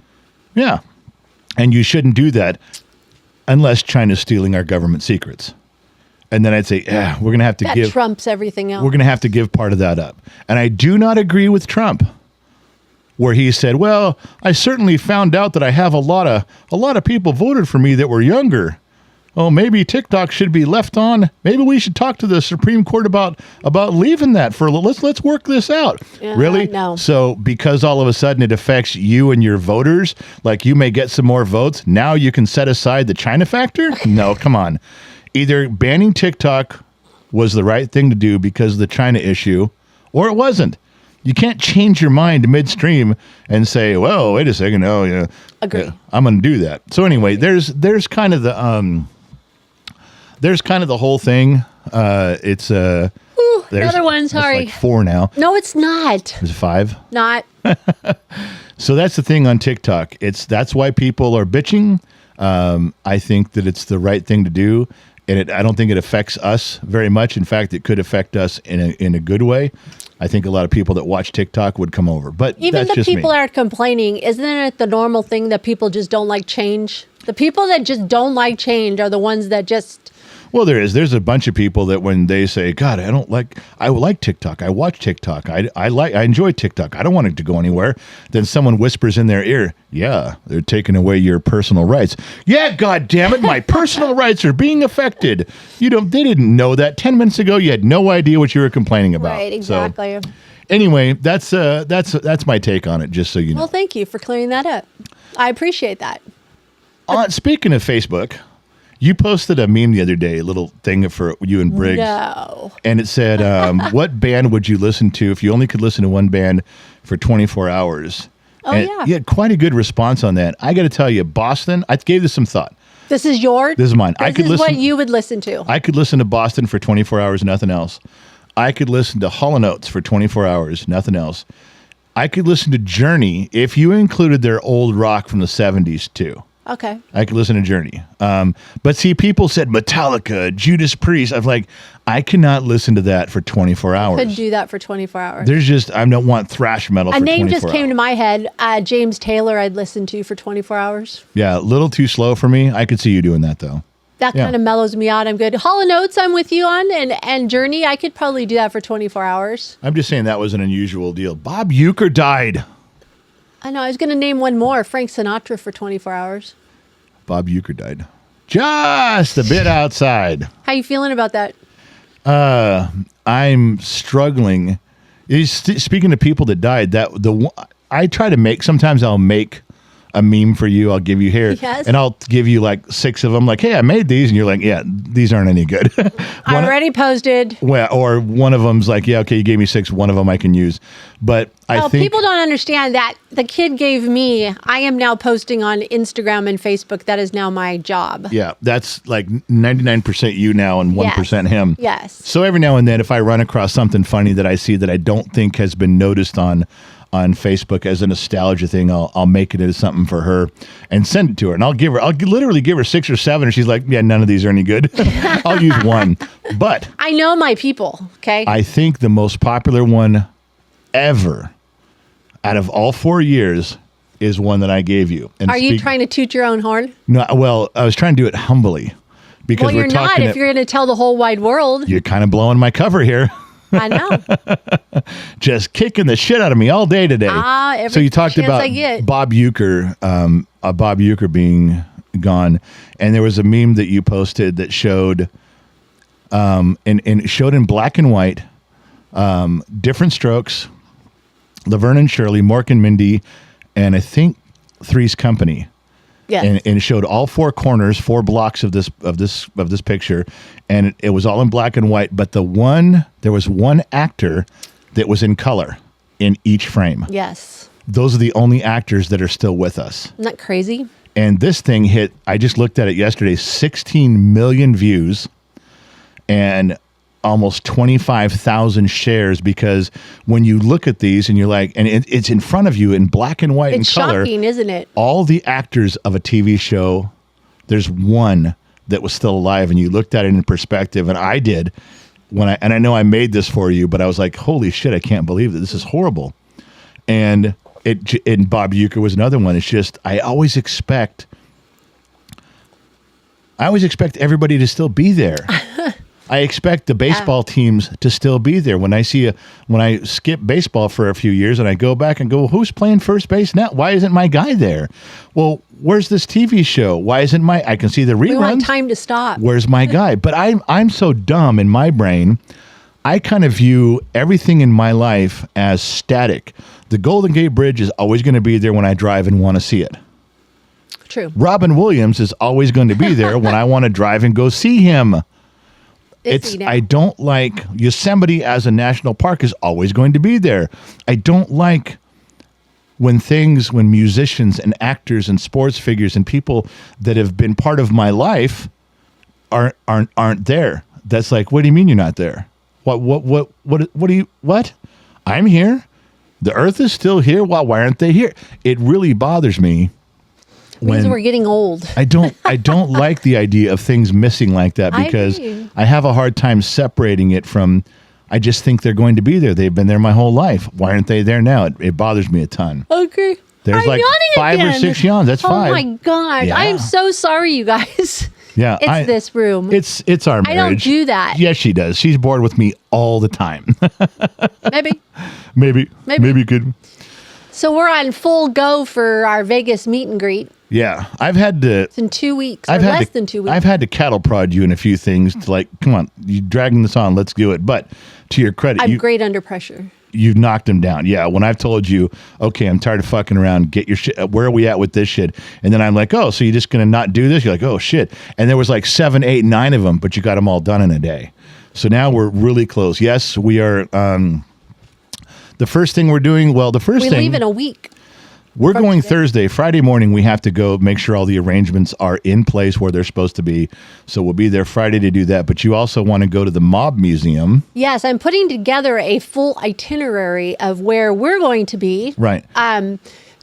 Yeah. And you shouldn't do that. unless China's stealing our government secrets. And then I'd say, yeah, we're going to have to That trumps everything else. We're going to have to give part of that up. And I do not agree with Trump, where he said, well, I certainly found out that I have a lot of people voted for me that were younger. Oh, maybe TikTok should be left on. Maybe we should talk to the Supreme Court about leaving that for let's work this out. Really? No. So because all of a sudden it affects you and your voters, like you may get some more votes, now you can set aside the China factor? No, come on. Either banning TikTok was the right thing to do because of the China issue, or it wasn't. You can't change your mind midstream and say, well, wait a second. No, yeah, Agree. I'm going to do that. So anyway, there's kind of the whole thing. It's another one. Sorry, like 4 now. No, it's not. Is it 5? Not. So that's the thing on TikTok. That's why people are bitching. I think that it's the right thing to do, and I don't think it affects us very much. In fact, it could affect us in a good way. I think a lot of people that watch TikTok would come over, but Even that's the just people me. are complaining. Isn't it the normal thing that people just don't like change? The people that just don't like change are the ones that just... Well, there's a bunch of people that when they say, God, I like TikTok. I watch TikTok. I enjoy TikTok. I don't want it to go anywhere. Then someone whispers in their ear, yeah, they're taking away your personal rights. Yeah, God damn it. My personal rights are being affected. They didn't know that 10 minutes ago. You had no idea what you were complaining about. Right, exactly. So, anyway, that's my take on it, just so you know. Well, thank you for clearing that up. I appreciate that. Speaking of Facebook, you posted a meme the other day, a little thing for you and Briggs. No. And it said, what band would you listen to if you only could listen to one band for 24 hours? Oh, and yeah. You had quite a good response on that. I got to tell you, Boston, I gave this some thought. This is yours? This is mine. This is what you would listen to. I could listen to Boston for 24 hours, nothing else. I could listen to Hall & Oates for 24 hours, nothing else. I could listen to Journey if you included their old rock from the 70s too. Okay. I could listen to Journey. But see, people said Metallica, Judas Priest. I'm like, I cannot listen to that for 24 hours. Could do that for 24 hours. There's just, I don't want thrash metal for 24 hours. A name just came to my head. James Taylor I'd listen to for 24 hours. Yeah, a little too slow for me. I could see you doing that though. That kind of mellows me out. I'm good. Hall & Oates I'm with you on. And Journey, I could probably do that for 24 hours. I'm just saying that was an unusual deal. Bob Uecker died. I know. I was going to name one more. Frank Sinatra for 24 hours. Bob Uecker died. Just a bit outside. How you feeling about that? I'm struggling. Speaking to people that died, I try to make. Sometimes I'll make a meme for you. I'll give you here, yes. And I'll give you like 6 of them. Like, hey, I made these, and you're like, yeah, these aren't any good. I already posted. Well, or one of them's like, yeah, okay, you gave me 6. One of them I can use, but I think people don't understand that the kid gave me. I am now posting on Instagram and Facebook. That is now my job. Yeah, that's like 99% you now and 1% him. Yes. So every now and then, if I run across something funny that I see that I don't think has been noticed on Facebook as a nostalgia thing, I'll make it into something for her and send it to her. And I'll literally give her 6 or 7, and she's like, yeah, none of these are any good. I'll use one. But I know my people, okay? I think the most popular one ever out of all 4 years is one that I gave you. And are you trying to toot your own horn? No, well, I was trying to do it humbly. Because well, you're not if you're going to tell the whole wide world. You're kind of blowing my cover here. I know. Just kicking the shit out of me all day today. So you talked about Bob Uecker, Bob Uecker being gone, and there was a meme that you posted that showed, and it showed in black and white, different strokes, Laverne and Shirley, Mork and Mindy, and I think Three's Company. Yeah. And it showed all 4 corners, 4 blocks of this picture, and it was all in black and white. But there was one actor that was in color in each frame. Yes. Those are the only actors that are still with us. Isn't that crazy? And this thing hit, I just looked at it yesterday, 16 million views and almost 25,000 shares, because when you look at these and you're like, and it's in front of you in black and white and color. It's shocking, isn't it? All the actors of a TV show, there's one that was still alive, and you looked at it in perspective, and I did and I know I made this for you, but I was like, holy shit, I can't believe that this is horrible. And Bob Uecker was another one. It's just, I always expect I always expect everybody to still be there. I expect the baseball teams to still be there. When I skip baseball for a few years and I go back and go, who's playing first base now? Why isn't my guy there? Well, where's this TV show? Why isn't I can see the reruns. We want time to stop. Where's my guy? But I'm so dumb in my brain. I kind of view everything in my life as static. The Golden Gate Bridge is always going to be there when I drive and want to see it. True. Robin Williams is always going to be there when I want to drive and go see him. I don't like Yosemite as a national park is always going to be there. I don't like when musicians and actors and sports figures and people that have been part of my life aren't there. That's like, what do you mean you're not there? What? I'm here. The earth is still here. Why aren't they here? It really bothers me. Means we're getting old. I don't like the idea of things missing like that because I have a hard time separating it from. I just think they're going to be there. They've been there my whole life. Why aren't they there now? It bothers me a ton. Okay. There's like 5 or 6 yawns. That's 5. Oh my God! Yeah. I am so sorry, you guys. Yeah, it's this room. It's our marriage. I don't do that. Yes, she does. She's bored with me all the time. Maybe good. So we're on full go for our Vegas meet and greet. Yeah, I've had to. It's in 2 weeks, or less than 2 weeks. I've had to cattle prod you in a few things to like, come on, you dragging this on, let's do it. But to your credit, I'm great under pressure. You've knocked him down. Yeah, when I've told you, okay, I'm tired of fucking around, get your shit, where are we at with this shit? And then I'm like, oh, so you're just going to not do this? You're like, oh, shit. And there was like 7, 8, 9 of them, but you got them all done in a day. So now we're really close. Yes, we are. The first thing we're doing, we leave in a week. We're going Thursday. Friday morning, we have to go make sure all the arrangements are in place where they're supposed to be. So we'll be there Friday to do that. But you also want to go to the Mob Museum. Yes, I'm putting together a full itinerary of where we're going to be. Right.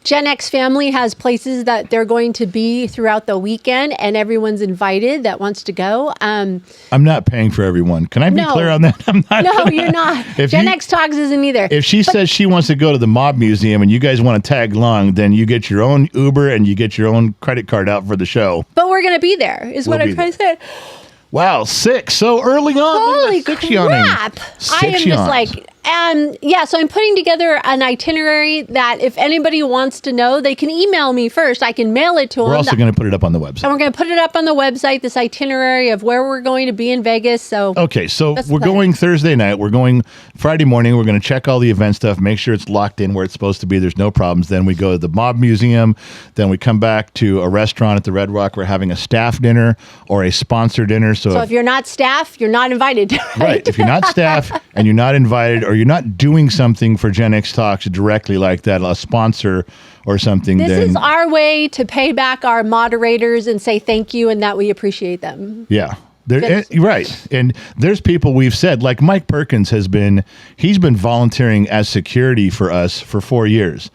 Gen X family has places that they're going to be throughout the weekend, and everyone's invited that wants to go. I'm not paying for everyone. Can I be clear on that? I'm not. No, you're not. Gen X Talks isn't either. If she says she wants to go to the Mob Museum and you guys want to tag along, then you get your own Uber and you get your own credit card out for the show. But we're going to be there, is what I'm trying to say. Wow, 6 so early on. Holy crap! I am just like, so I'm putting together an itinerary that if anybody wants to know, they can email me first. I can mail it to them. We're also going to put it up on the website. And we're going to put it up on the website, this itinerary of where we're going to be in Vegas. So okay, so we're going Thursday night. We're going Friday morning. We're going to check all the event stuff, make sure it's locked in where it's supposed to be. There's no problems. Then we go to the Mob Museum. Then we come back to a restaurant at the Red Rock. We're having a staff dinner or a sponsor dinner. So if you're not staff, you're not invited. Right. If you're not staff and you're not invited or you're not doing something for Gen X Talks directly like that, a sponsor or something. This is our way to pay back our moderators and say thank you and that we appreciate them. Yeah. Right. And there's people we've said, like Mike Perkins he's been volunteering as security for us for 4 years.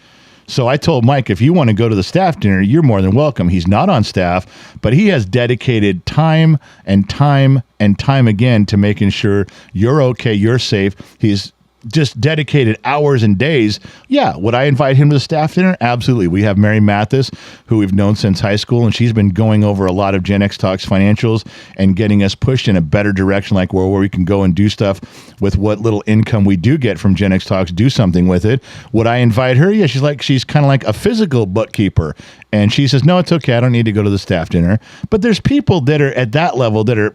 So I told Mike, if you want to go to the staff dinner, you're more than welcome. He's not on staff, but he has dedicated time and time and time again to making sure you're okay, you're safe. He's just dedicated hours and days. Yeah, would I invite him to the staff dinner? Absolutely. We have Mary Mathis, who we've known since high school, and she's been going over a lot of Gen X Talks financials and getting us pushed in a better direction, like where we can go and do stuff with what little income we do get from Gen X Talks, do something with it. Would I invite her? Yeah, she's kind of like a physical bookkeeper. And she says, no, it's okay. I don't need to go to the staff dinner. But there's people that are at that level that are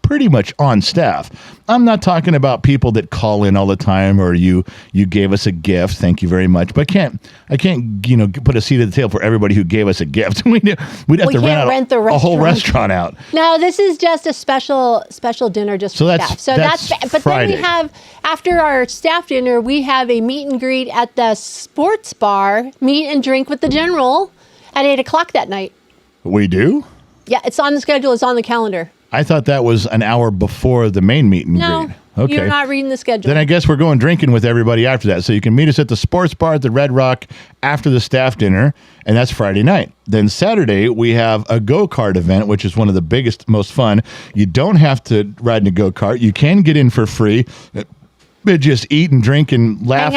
pretty much on staff. I'm not talking about people that call in all the time or you gave us a gift. Thank you very much. But I can't put a seat at the table for everybody who gave us a gift. We'd have to rent a whole restaurant out. No, this is just a special dinner just for staff. So that's but Friday. Then we have, after our staff dinner, we have a meet and greet at the sports bar, meet and drink with the general at 8:00 that night. We do? Yeah, it's on the schedule. It's on the calendar. I thought that was an hour before the main meet and greet. No, okay. You're not reading the schedule. Then I guess we're going drinking with everybody after that. So you can meet us at the sports bar at the Red Rock after the staff dinner, and that's Friday night. Then Saturday, we have a go-kart event, which is one of the biggest, most fun. You don't have to ride in a go-kart. You can get in for free. Just eat and drink and laugh.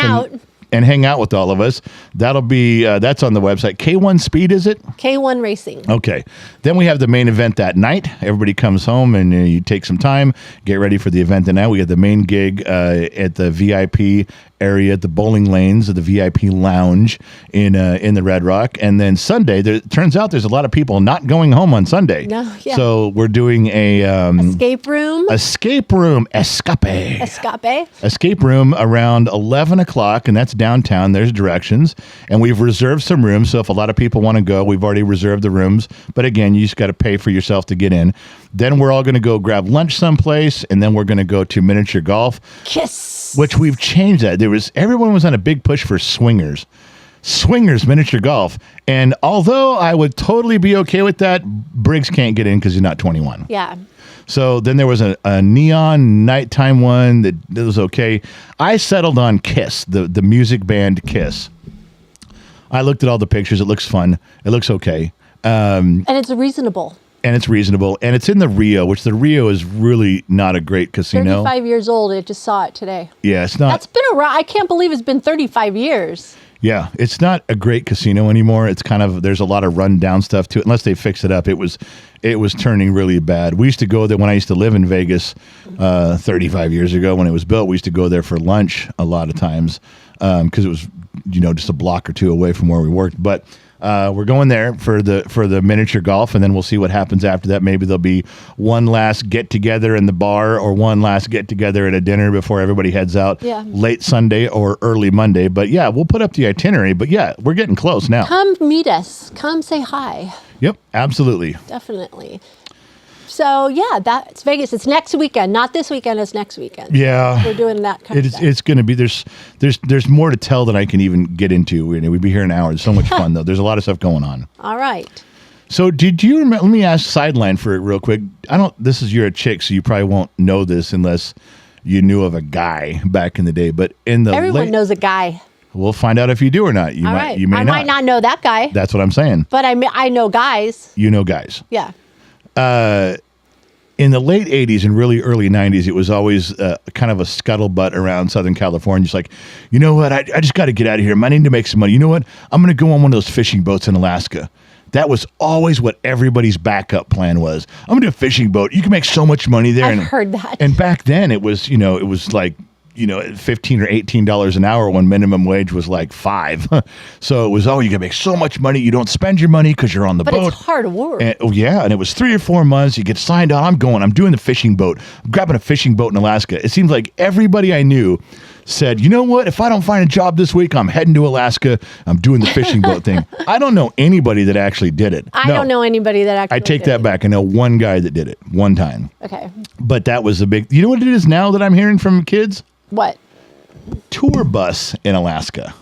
and hang out with all of us. That'll be that's on the website. K1 Speed, is it? K1 Racing. Okay. Then we have the main event that night. Everybody comes home and you take some time, get ready for the event. And now we have the main gig at the VIP area, at the bowling lanes of the VIP lounge in the Red Rock. And then Sunday, it turns out there's a lot of people not going home on Sunday. No, yeah. So we're doing a escape room. Escape room around 11 o'clock, and that's downtown. There's directions, and we've reserved some rooms. So if a lot of people want to go, we've already reserved the rooms. But again, you just got to pay for yourself to get in. Then we're all going to go grab lunch someplace, and then we're going to go to miniature golf. Kiss. Which we've changed that. Everyone was on a big push for swingers miniature golf. And although I would totally be okay with that, Briggs can't get in because he's not 21. Yeah. So then there was a neon nighttime one that was okay. I settled on Kiss, the music band Kiss. I looked at all the pictures. It looks fun. It looks okay. And it's reasonable. And it's in the Rio, which the Rio is really not a great casino. 35 years old. I just saw it today. Yeah, it's not. That's been around. I can't believe it's been 35 years. Yeah, it's not a great casino anymore. It's kind of, there's a lot of rundown stuff to it. Unless they fix it up, it was turning really bad. We used to go there when I used to live in Vegas 35 years ago when it was built. We used to go there for lunch a lot of times because it was, just a block or two away from where we worked. But we're going there for the miniature golf, and then we'll see what happens after that. Maybe there'll be one last get together in the bar or one last get together at a dinner before everybody heads out late Sunday or early Monday. But yeah, we'll put up the itinerary. But yeah, we're getting close now. Come meet us. Come say hi. Yep, absolutely. Definitely. So yeah, that's Vegas. It's next weekend, not this weekend. It's next weekend. Yeah, we're doing that kind of stuff. It's going to be there's more to tell than I can even get into. We'd be here an hour. It's so much fun though. There's a lot of stuff going on. All right. So did you remember? Let me ask sideline for it real quick. You're a chick, so you probably won't know this unless you knew of a guy back in the day. But everyone knows a guy. We'll find out if you do or not. You may might not know that guy. That's what I'm saying. But I know guys. You know guys. Yeah. In the late 80s and really early 90s, it was always kind of a scuttlebutt around Southern California. It's like, you know what? I just got to get out of here. I need to make some money. You know what? I'm going to go on one of those fishing boats in Alaska. That was always what everybody's backup plan was. I'm going to do a fishing boat. You can make so much money there. I've heard that. And back then it was like, $15 or $18 an hour when minimum wage was like $5. So it was, you can make so much money. You don't spend your money because you're on the boat. But it's hard work. And it was 3 or 4 months. You get signed on. I'm doing the fishing boat. I'm grabbing a fishing boat in Alaska. It seems like everybody I knew said, you know what? If I don't find a job this week, I'm heading to Alaska. I'm doing the fishing boat thing. I don't know anybody that actually did it. I don't know anybody that actually I take that back. I know one guy that did it one time. Okay. But that was a big, you know what it is now that I'm hearing from kids? What? Tour bus in Alaska.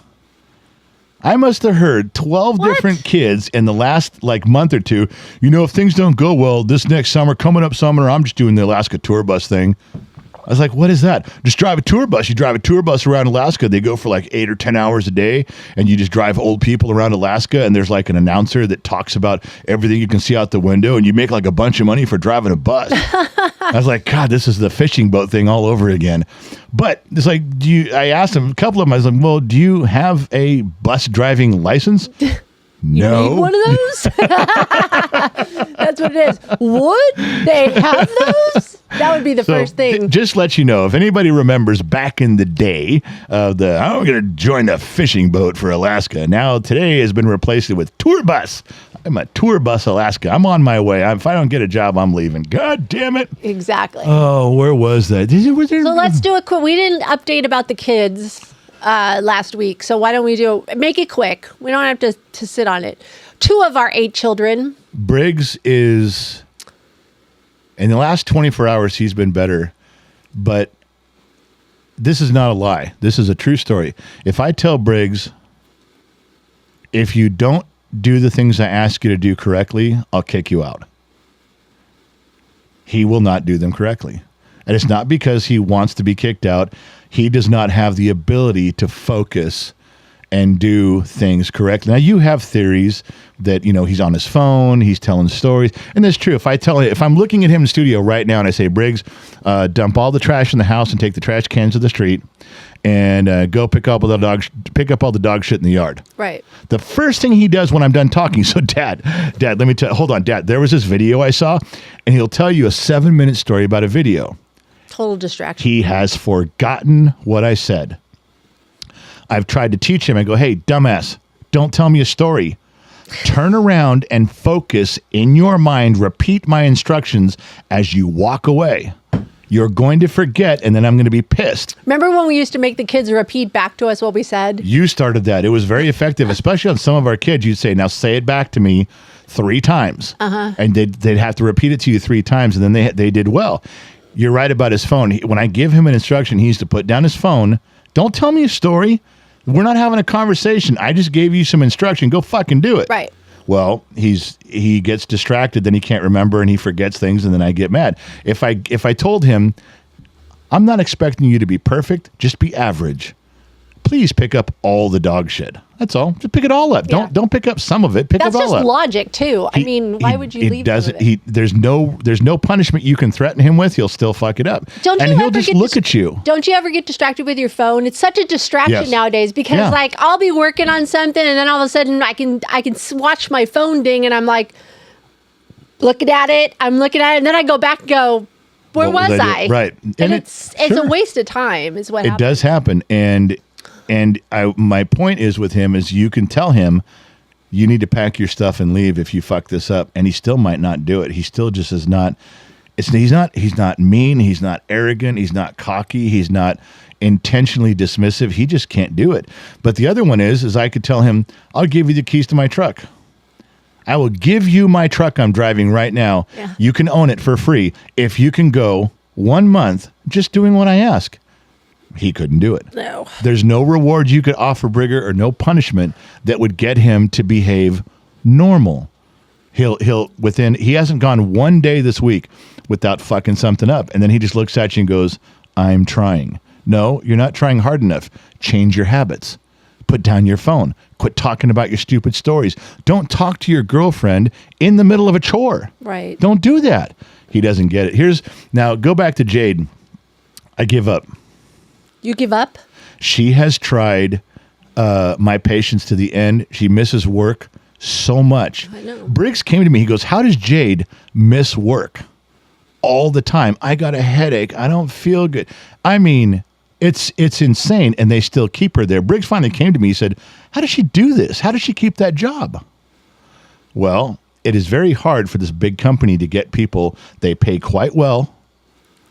I must have heard 12 different kids in the last month or two. If things don't go well this next summer, coming up summer, I'm just doing the Alaska tour bus thing. I was like, what is that? Just drive a tour bus. You drive a tour bus around Alaska. They go for 8 or 10 hours a day, and you just drive old people around Alaska, and there's an announcer that talks about everything you can see out the window, and you make a bunch of money for driving a bus. I was like, God, this is the fishing boat thing all over again. But it's I asked them, a couple of them, I was like, well, do you have a bus driving license? No. You need one of those? That's what it is. Would they have those? That would be the first thing. Just let you know, if anybody remembers back in the day of I'm going to join the fishing boat for Alaska. Now today has been replaced with tour bus. I'm a tour bus Alaska. I'm on my way. If I don't get a job, I'm leaving. God damn it. Exactly. Oh, where was that? So let's do a quick. We didn't update about the kids last week. So why don't we make it quick? We don't have to sit on it. 2 of our 8 children. Briggs is, in the last 24 hours, he's been better. But this is not a lie. This is a true story. If I tell Briggs, if you don't do the things I ask you to do correctly, I'll kick you out. He will not do them correctly. And it's not because he wants to be kicked out. He does not have the ability to focus and do things correctly. Now, you have theories that, he's on his phone, he's telling stories. And that's true. If I'm looking at him in the studio right now and I say, Briggs, dump all the trash in the house and take the trash cans to the street and go pick up all the dog shit in the yard. Right. The first thing he does when I'm done talking, so Dad, let me tell. Hold on, Dad. There was this video I saw, and he'll tell you a 7-minute story about a video. Total distraction. He has forgotten what I said. I've tried to teach him. I go, hey, dumbass, don't tell me a story. Turn around and focus in your mind. Repeat my instructions as you walk away. You're going to forget, and then I'm going to be pissed. Remember when we used to make the kids repeat back to us what we said? You started that. It was very effective, especially on some of our kids. You'd say, now say it back to me 3 times. And they'd have to repeat it to you 3 times, and then they did well. You're right about his phone. When I give him an instruction, he needs to put down his phone. Don't tell me a story. We're not having a conversation. I just gave you some instruction. Go fucking do it. Right. Well, he gets distracted, then he can't remember, and he forgets things, and then I get mad. If I told him, I'm not expecting you to be perfect, just be average. Please pick up all the dog shit. That's all. Just pick it all up. Yeah. Don't pick up some of it. Pick it all up. That's just logic too. I mean, why would you leave it? There's no punishment you can threaten him with. He'll still fuck it up. Don't and you he'll ever just look at you. Don't you ever get distracted with your phone? It's such a distraction nowadays because like I'll be working on something and then all of a sudden I can watch my phone ding and I'm like looking at it. I'm looking at it and then I go back and go, where was I? Right. And it's a waste of time is what happens. It does happen. And my point is with him is you can tell him you need to pack your stuff and leave if you fuck this up, and he still might not do it. He still just is not. He's not mean. He's not arrogant. He's not cocky. He's not intentionally dismissive. He just can't do it. But the other one is I could tell him, I'll give you the keys to my truck. I will give you my truck I'm driving right now. Yeah. You can own it for free if you can go 1 month just doing what I ask. He couldn't do it. No. There's no reward you could offer Brigger or no punishment that would get him to behave normal. He hasn't gone 1 day this week without fucking something up. And then he just looks at you and goes, I'm trying. No, you're not trying hard enough. Change your habits. Put down your phone. Quit talking about your stupid stories. Don't talk to your girlfriend in the middle of a chore. Right. Don't do that. He doesn't get it. Now go back to Jade. I give up. You give up? She has tried my patience to the end. She misses work so much. I know. Briggs came to me. He goes, how does Jade miss work all the time? I got a headache. I don't feel good. I mean, it's insane, and they still keep her there. Briggs finally came to me. He said, how does she do this? How does she keep that job? Well, it is very hard for this big company to get people. They pay quite well.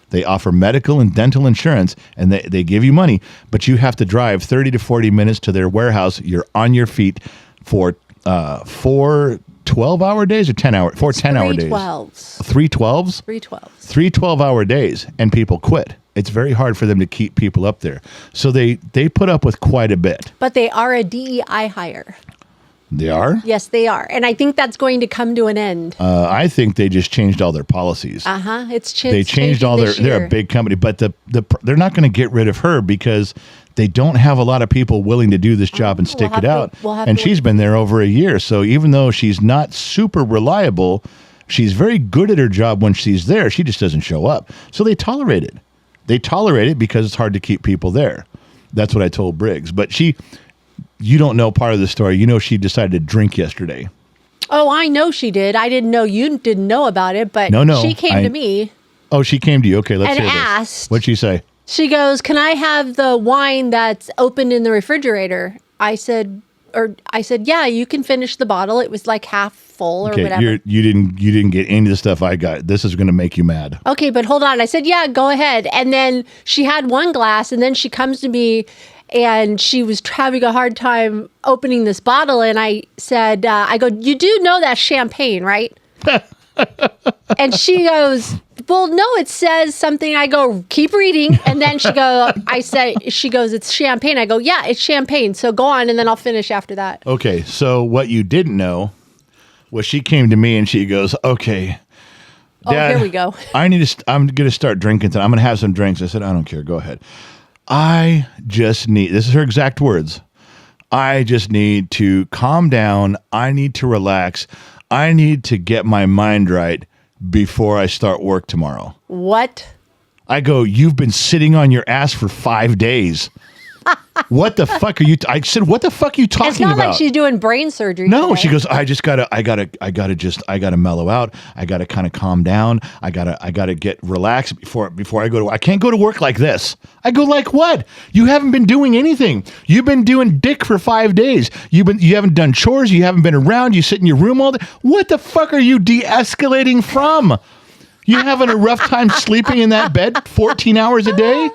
They offer medical and dental insurance, and they give you money, but you have to drive 30 to 40 minutes to their warehouse. You're on your feet for 4 12-hour days or 10-hour? 4 10-hour days. 3/12s. 3 12s? 3/12s. 3 12-hour days, and people quit. It's very hard for them to keep people up there. So they put up with quite a bit. But they are a DEI hire. They are? Yes, they are. And I think that's going to come to an end. I think they just changed all their policies. They changed all their. They're a big company, but they're not going to get rid of her because they don't have a lot of people willing to do this job and stick it out. And she's been there over a year. So even though she's not super reliable, she's very good at her job when she's there. She just doesn't show up. So they tolerate it. They tolerate it because it's hard to keep people there. That's what I told Briggs. But you don't know part of the story. You know, she decided to drink yesterday. Oh, I know she did. I didn't know you didn't know about it, but she came to me. Oh, she came to you. Okay, let's hear this. And asked. What'd she say? She goes, "Can I have the wine that's opened in the refrigerator?" I said, "Yeah, you can finish the bottle. It was like half full or whatever." You didn't get any of the stuff I got. This is going to make you mad. Okay, but hold on. I said, "Yeah, go ahead." And then she had one glass, and then she comes to me. And she was having a hard time opening this bottle. And I said, I go, "You do know that's champagne, right?" And she goes, "Well, no, it says something." I go, "Keep reading." And then she goes, "It's champagne." I go, "Yeah, it's champagne. So go on, and then I'll finish after that." Okay, so what you didn't know was she came to me and she goes, "Okay, Dad, here we go. I'm going to start drinking tonight. I'm going to have some drinks." I said, "I don't care. Go ahead. I just need," this is her exact words, "I just need to calm down. I need to relax. I need to get my mind right before I start work tomorrow." What? I go, "You've been sitting on your ass for 5 days. What the fuck are you? I said, what the fuck are you talking It's not about? like she's doing brain surgery. No, today. she goes, I gotta mellow out. I gotta kind of calm down. I gotta get relaxed before I go to. I can't go to work like this. I go, like what? You haven't been doing anything. You've been doing dick for 5 days. You haven't done chores. You haven't been around. You sit in your room all day. What the fuck are you de-escalating from? You having a rough time sleeping in that bed 14 hours a day?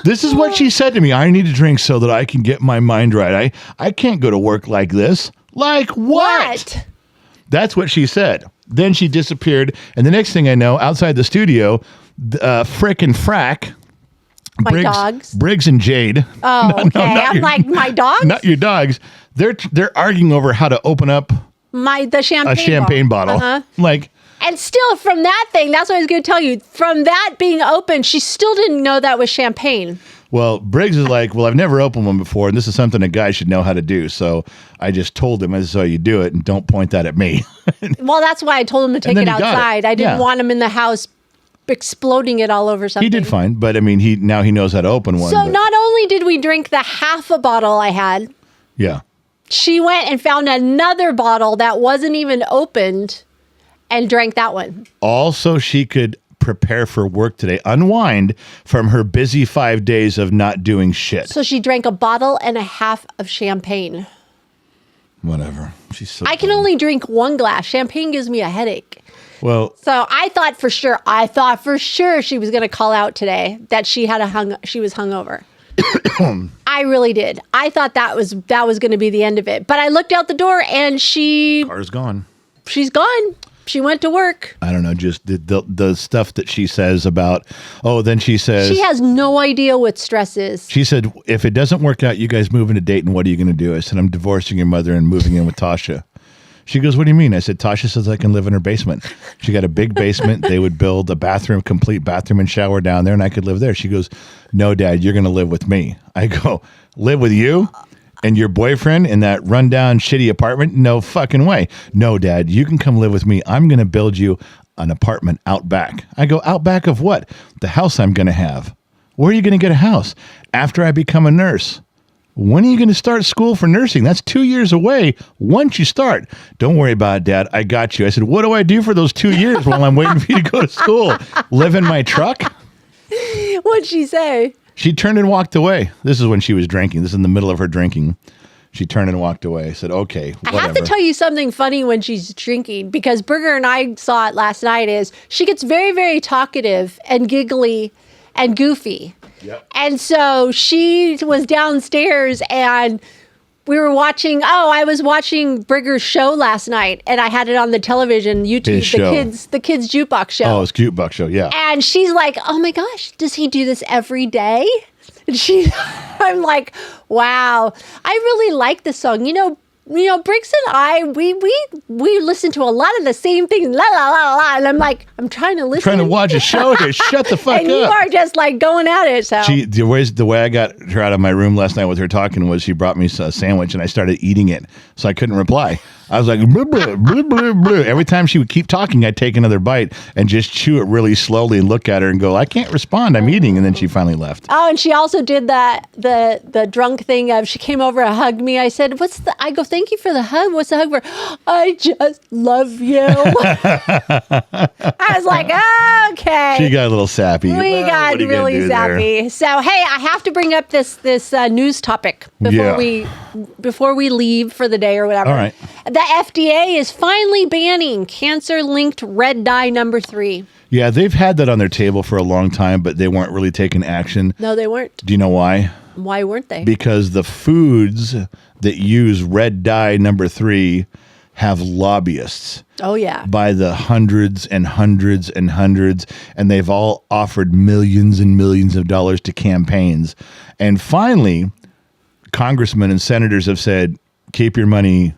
This is what she said to me. I need to drink so that I can get my mind right. I can't go to work like this. Like what? That's what she said. Then she disappeared. And the next thing I know, outside the studio, Frick and Frack. My dogs. Briggs and Jade. Oh, okay. I'm like, my dogs? Not your dogs. They're arguing over how to open up the champagne a champagne bottle. Uh-huh. Like... And still, from that thing, that's what I was going to tell you. From that being open, she still didn't know that was champagne. Well, Briggs is like, well, I've never opened one before, and this is something a guy should know how to do. So I just told him, this is how you do it, and don't point that at me. Well, that's why I told him to take it outside. I didn't want him in the house exploding it all over something. He did fine, but I mean, now he knows how to open one. So not only did we drink the half a bottle I had, yeah, she went and found another bottle that wasn't even opened and drank that one. Also, she could prepare for work today, unwind from her busy 5 days of not doing shit. So she drank a bottle and a half of champagne. Whatever. She's so I can only drink one glass. Champagne gives me a headache. Well, so I thought for sure she was going to call out today that she was hungover. I really did. I thought that was going to be the end of it. But I looked out the door and car's gone. She's gone. She went to work. I don't know, just the stuff that she says about, then she says... She has no idea what stress is. She said, if it doesn't work out, you guys move into Dayton, what are you going to do? I said, I'm divorcing your mother and moving in with Tasha. She goes, what do you mean? I said, Tasha says I can live in her basement. She got a big basement. They would build a complete bathroom and shower down there, and I could live there. She goes, no, Dad, you're going to live with me. I go, live with you? And your boyfriend in that rundown, shitty apartment? No fucking way. No, Dad, you can come live with me. I'm going to build you an apartment out back. I go, out back of what? The house I'm going to have. Where are you going to get a house? After I become a nurse. When are you going to start school for nursing? That's 2 years away once you start. Don't worry about it, Dad. I got you. I said, what do I do for those 2 years while I'm waiting for you to go to school? Live in my truck? What'd she say? She turned and walked away. This is when she was drinking. This is in the middle of her drinking. She turned and walked away. I said, okay, whatever. I have to tell you something funny when she's drinking, because Burger and I saw it last night, is she gets very, very talkative and giggly and goofy. Yep. And so she was downstairs and we were watching, I was watching Brigger's show last night, and I had it on the television, YouTube, the kids jukebox show. Oh, it's Jukebox show, yeah. And she's like, oh my gosh, does he do this every day? And I'm like, wow, I really like this song. You know, Briggs and I, we listen to a lot of the same things, la la la la, and I'm like, I'm trying to listen. Trying to watch a show here. Shut the fuck up. And you are just like going at it. So the way I got her out of my room last night with her talking was she brought me a sandwich and I started eating it, so I couldn't reply. I was like, blah, blah, blah, blah, blah. Every time she would keep talking, I'd take another bite and just chew it really slowly and look at her and go, I can't respond. I'm eating. And then she finally left. Oh, and she also did the drunk thing of, she came over and hugged me. I said, I go, thank you for the hug. What's the hug for? I just love you. I was like, okay. She got a little sappy. We got really sappy. There? So, hey, I have to bring up this news topic before we leave for the day or whatever. All right. The FDA is finally banning cancer-linked red dye number 3. Yeah, they've had that on their table for a long time, but they weren't really taking action. No, they weren't. Do you know why? Why weren't they? Because the foods that use red dye number 3 have lobbyists. Oh, yeah. By the hundreds and hundreds and hundreds, and they've all offered millions and millions of dollars to campaigns. And finally, congressmen and senators have said, keep your money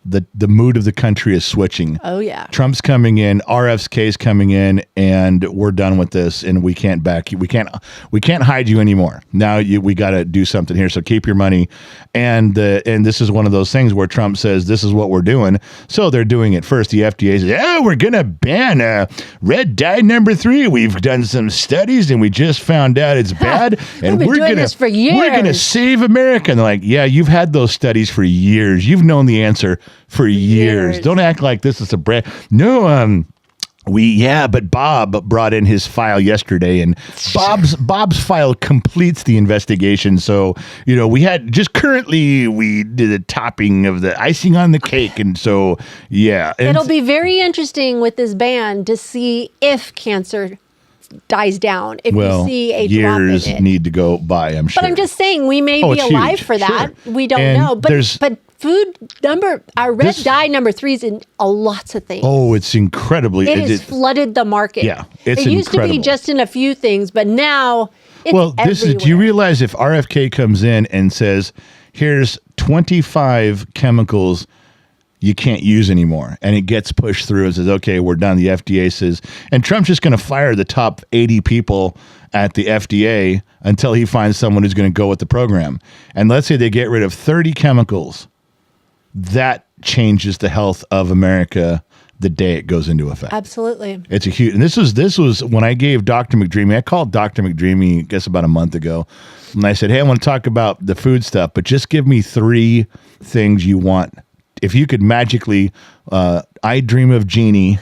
the mood of the country is switching. Oh yeah. Trump's coming in, RFK's coming in, and we're done with this, and we can't back you. We can't hide you anymore. Now we got to do something here. So keep your money. And this is one of those things where Trump says this is what we're doing. So they're doing it first. The FDA says, "Oh, we're gonna ban red dye number 3. We've done some studies and we just found out it's bad, and we're doing this for years. We're gonna save America." And they're like, "Yeah, you've had those studies for years. You've known the answer for years. Don't act like this is a brand. No, but Bob brought in his file yesterday, and Bob's file completes the investigation. So, we did the topping of the icing on the cake. And so, yeah. It'll be very interesting with this ban to see if cancer dies down, if you see a drop in it. Years need to go by, I'm sure. But I'm just saying, we may be alive for that. Sure. We don't know. But red dye number 3 is in lots of things. Oh, it's incredibly. It has flooded the market. Yeah, it's It used to be just in a few things, but now it's everywhere. Do you realize if RFK comes in and says, here's 25 chemicals you can't use anymore, and it gets pushed through and says, okay, we're done. The FDA says, and Trump's just going to fire the top 80 people at the FDA until he finds someone who's going to go with the program. And let's say they get rid of 30 chemicals. That changes the health of America the day it goes into effect. Absolutely. It's a huge, and this was when I gave Dr. McDreamy, I called Dr. McDreamy, I guess about a month ago, and I said, hey, I want to talk about the food stuff, but just give me 3 things you want. If you could magically, I dream of Genie,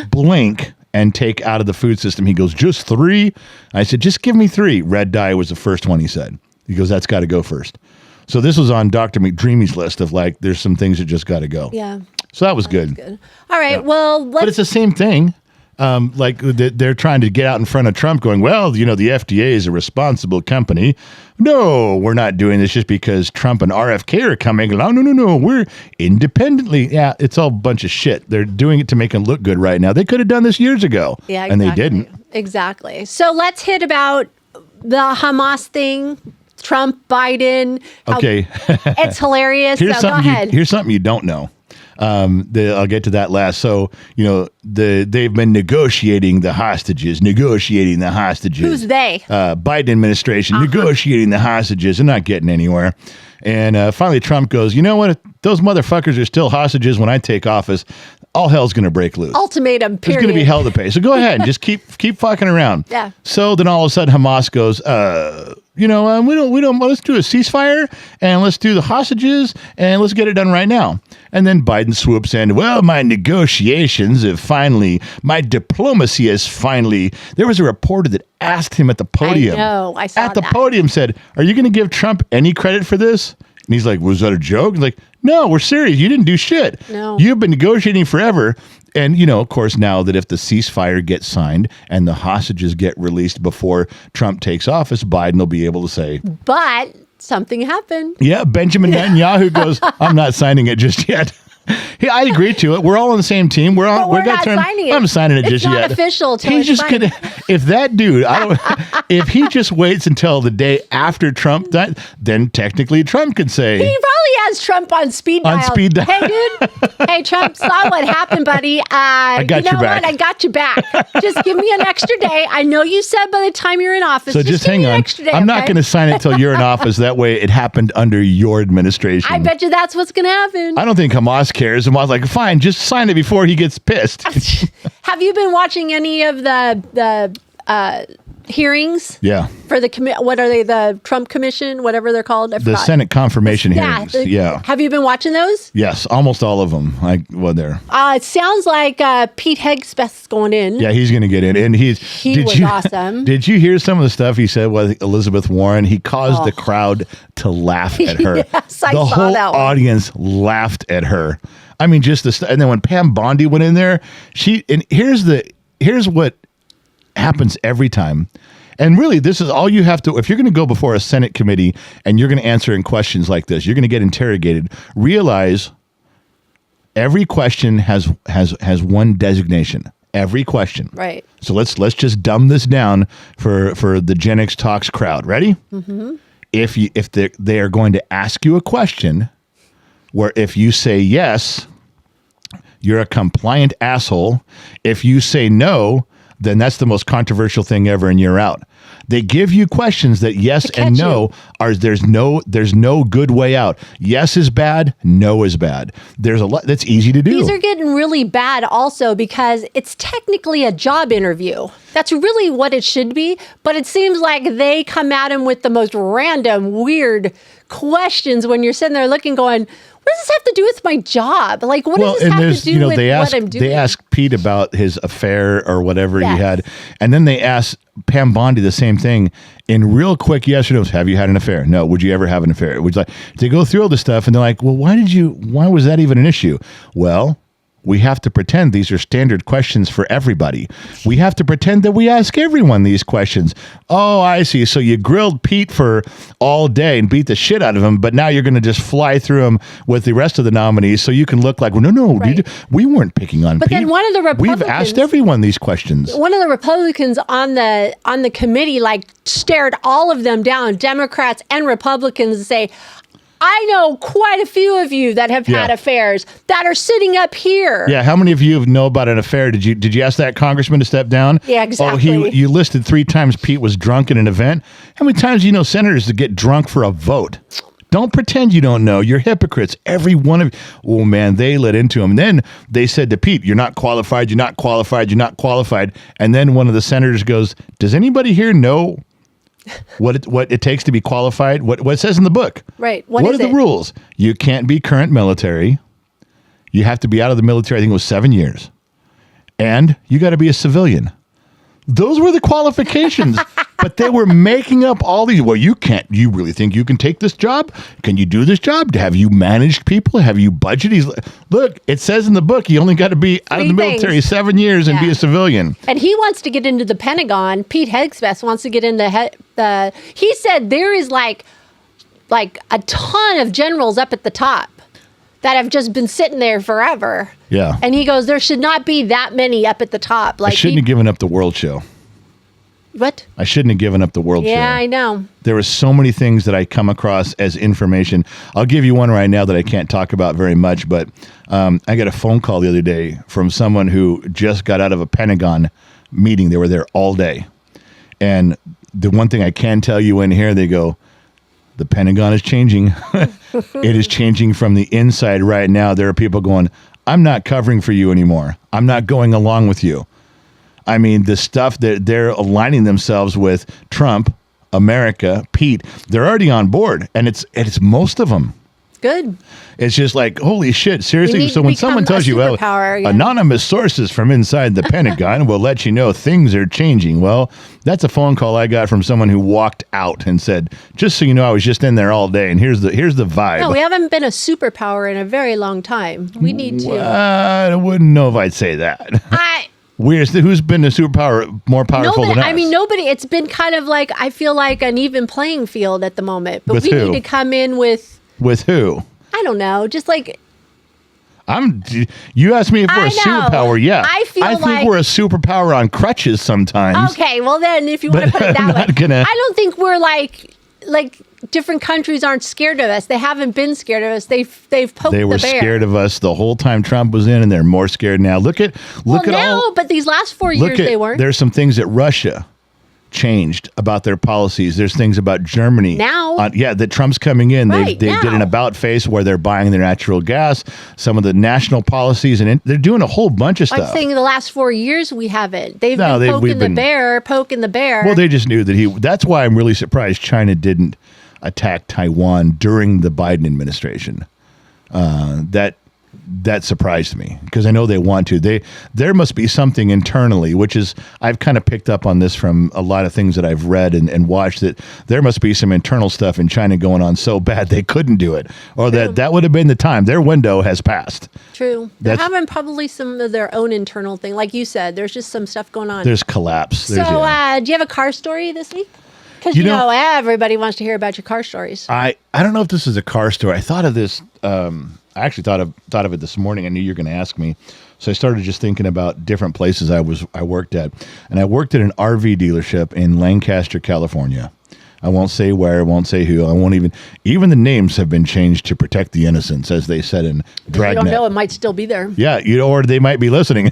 blink, and take out of the food system. He goes, just 3? I said, just give me 3. Red dye was the first one he said. He goes, that's got to go first. So this was on Dr. McDreamy's list of there's some things that just got to go. Yeah. So that was good. All right. Yeah. Well, but it's the same thing. They're trying to get out in front of Trump going, well, the FDA is a responsible company. No, we're not doing this just because Trump and RFK are coming along. No. We're independently. Yeah, it's all a bunch of shit. They're doing it to make them look good right now. They could have done this years ago. Yeah, exactly. And they didn't. Exactly. So let's hit about the Hamas thing. Trump, Biden. Okay. It's hilarious. Go ahead. Here's something you don't know. I'll get to that last. So, they've been negotiating the hostages. Who's they? Biden administration, negotiating the hostages and not getting anywhere. And finally, Trump goes, you know what? If those motherfuckers are still hostages when I take office, all hell's going to break loose. Ultimatum, period. There's going to be hell to pay. So go ahead and just keep fucking around. Yeah. So then all of a sudden Hamas goes, we don't, let's do a ceasefire and let's do the hostages and let's get it done right now. And then Biden swoops in, well, my negotiations have finally, my diplomacy has finally, there was a reporter that asked him at the podium. I know, I saw At the podium said, are you going to give Trump any credit for this? And he's like, was that a joke? He's like, no, we're serious. You didn't do shit. No. You've been negotiating forever. And, of course, now that if the ceasefire gets signed and the hostages get released before Trump takes office, Biden will be able to say, but something happened. Yeah, Benjamin Netanyahu goes, I'm not signing it just yet. I agree to it. We're all on the same team. We're not signing it. I'm signing it just yet. It's not official. He's just gonna. If that dude, if he just waits until the day after Trump died, then technically Trump could say he probably has Trump on speed dial. Hey, dude. Hey, Trump, saw what happened, buddy. I got your back. What? I got you back. Just give me an extra day. I know you said by the time you're in office. So just hang on. Extra day, I'm not going to sign it until you're in office. That way, it happened under your administration. I bet you that's what's going to happen. I don't think Hamas cares. Hamas like, fine, just sign it before he gets pissed. Have you been watching any of the hearings? Yeah. For the what are they? The Trump Commission, whatever they're called. The Senate confirmation hearings. Yeah. Have you been watching those? Yes, almost all of them. There. It sounds like Pete Hegseth's going in. Yeah, he's going to get in, and he was awesome. Did you hear some of the stuff he said with Elizabeth Warren? He caused the crowd to laugh at her. Yes, I the saw whole that one. audience laughed at her. I mean, just the and then when Pam Bondi went in there, here's what happens every time. And really, this is all you have to, if you're going to go before a Senate committee and you're going to answer in questions like this, you're going to get interrogated, realize every question has one designation. Every question. Right. So let's just dumb this down for the Gen X Talks crowd. Ready? Mm-hmm. If they are going to ask you a question where if you say yes, you're a compliant asshole. If you say no, then that's the most controversial thing ever, and you're out. They give you questions that yes and no are. There's no good way out. Yes is bad. No is bad. There's a lot that's easy to do. These are getting really bad also because it's technically a job interview. That's really what it should be. But it seems like they come at him with the most random, weird questions when you're sitting there looking, going, what does this have to do with my job? Like, what does this have to do with what I'm doing? They asked Pete about his affair or whatever he had. And then they asked Pam Bondi the same thing in real quick yes or no's. Have you had an affair? No. Would you ever have an affair? Would you like, they go through all this stuff and they're like, well, why was that even an issue? Well, we have to pretend these are standard questions for everybody. We have to pretend that we ask everyone these questions. Oh, I see. So you grilled Pete for all day and beat the shit out of him, but now you're going to just fly through him with the rest of the nominees so you can look like, well, no, right. We weren't picking on Pete. But then one of the Republicans... We've asked everyone these questions. One of the Republicans on the committee stared all of them down, Democrats and Republicans, and say, I know quite a few of you that have had affairs that are sitting up here. Yeah, how many of you know about an affair? Did you ask that congressman to step down? Yeah, exactly. Oh, you listed 3 times Pete was drunk in an event. How many times do you know senators that get drunk for a vote? Don't pretend you don't know. You're hypocrites. Every one of you. Oh, man, they let into him. And then they said to Pete, you're not qualified, you're not qualified, you're not qualified. And then one of the senators goes, does anybody here know what it takes to be qualified? What it says in the book? Right. What are the rules? You can't be current military. You have to be out of the military, I think it was 7 years. And you got to be a civilian. Those were the qualifications. But they were making up all these. Well, you can't. You really think you can take this job? Can you do this job? Have you managed people? Have you budgeted? Look, it says in the book you only got to be out of the military 7 years and be a civilian. And he wants to get into the Pentagon. Pete Hegseth wants to get into he said there is like a ton of generals up at the top that have just been sitting there forever. Yeah. And he goes, there should not be that many up at the top. I shouldn't have given up the world show. What? I shouldn't have given up the world show. Yeah, I know. There were so many things that I come across as information. I'll give you one right now that I can't talk about very much, but I got a phone call the other day from someone who just got out of a Pentagon meeting. They were there all day. And the one thing I can tell you in here, they go, the Pentagon is changing. It is changing from the inside right now. There are people going, I'm not covering for you anymore. I'm not going along with you. I mean, the stuff that they're aligning themselves with Trump, America, Pete, they're already on board. And it's most of them. Good. It's just like, holy shit, seriously? So when someone tells you, well, anonymous sources from inside the Pentagon will let you know things are changing. Well, that's a phone call I got from someone who walked out and said, just so you know, I was just in there all day, and here's the vibe. No, we haven't been a superpower in a very long time. We need to. I wouldn't know if I'd say that. Who's been a superpower more powerful than us? I mean, nobody. It's been kind of like, I feel like an even playing field at the moment. But we need to come in with... With who? I don't know. Just like... You asked me if we're a superpower. Yeah. I think we're a superpower on crutches sometimes. Okay, well then, if you want to put it that way. I don't think we're like different countries aren't scared of us. They haven't been scared of us. They've poked the bear. They were scared of us the whole time Trump was in, and they're more scared now. Look at all. But these last 4 years they weren't. There's some things that Russia changed about their policies. There's things about Germany now. That Trump's coming in. They did an about face where they're buying their natural gas. Some of the national policies, and they're doing a whole bunch of stuff. I'm saying the last 4 years we haven't. They've been poking the bear. Well, they just knew that that's why I'm really surprised China didn't attack Taiwan during the Biden administration. That surprised me because I know they want to. There must be something internally, which is I've kind of picked up on this from a lot of things that I've read and watched, that there must be some internal stuff in China going on so bad they couldn't do it, or that would have been the time. Their window has passed. True. They're having probably some of their own internal thing. Like you said, there's just some stuff going on. There's collapse. So do you have a car story this week? Because you know everybody wants to hear about your car stories. I don't know if this is a car story. I thought of this. I actually thought of it this morning. I knew you were going to ask me, so I started just thinking about different places I worked at, and I worked at an RV dealership in Lancaster, California. I won't say where, I won't say who. I won't even the names have been changed to protect the innocents, as they said in Dragnet. You don't know, it might still be there. Yeah, or they might be listening.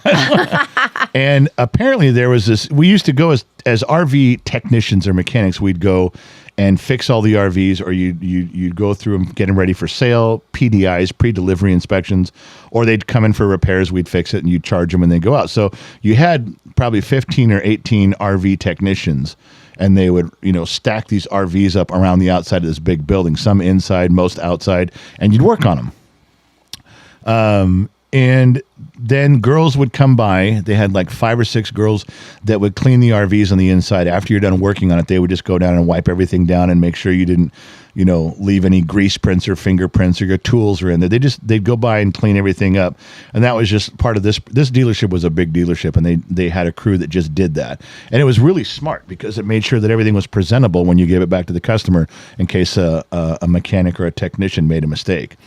And apparently there was this, we used to go as RV technicians or mechanics, we'd go and fix all the RVs, or you'd go through them, get them ready for sale, PDIs, pre-delivery inspections, or they'd come in for repairs, we'd fix it, and you'd charge them and they'd go out. So you had probably 15 or 18 RV technicians, and they would, stack these RVs up around the outside of this big building, some inside, most outside, and you'd work on them. And then girls would come by. They had like 5 or 6 girls that would clean the RVs on the inside. After you're done working on it, they would just go down and wipe everything down and make sure you didn't, leave any grease prints or fingerprints or your tools are in there. They'd go by and clean everything up. And that was just part of this. This dealership was a big dealership, and they had a crew that just did that. And it was really smart because it made sure that everything was presentable when you gave it back to the customer in case a mechanic or a technician made a mistake.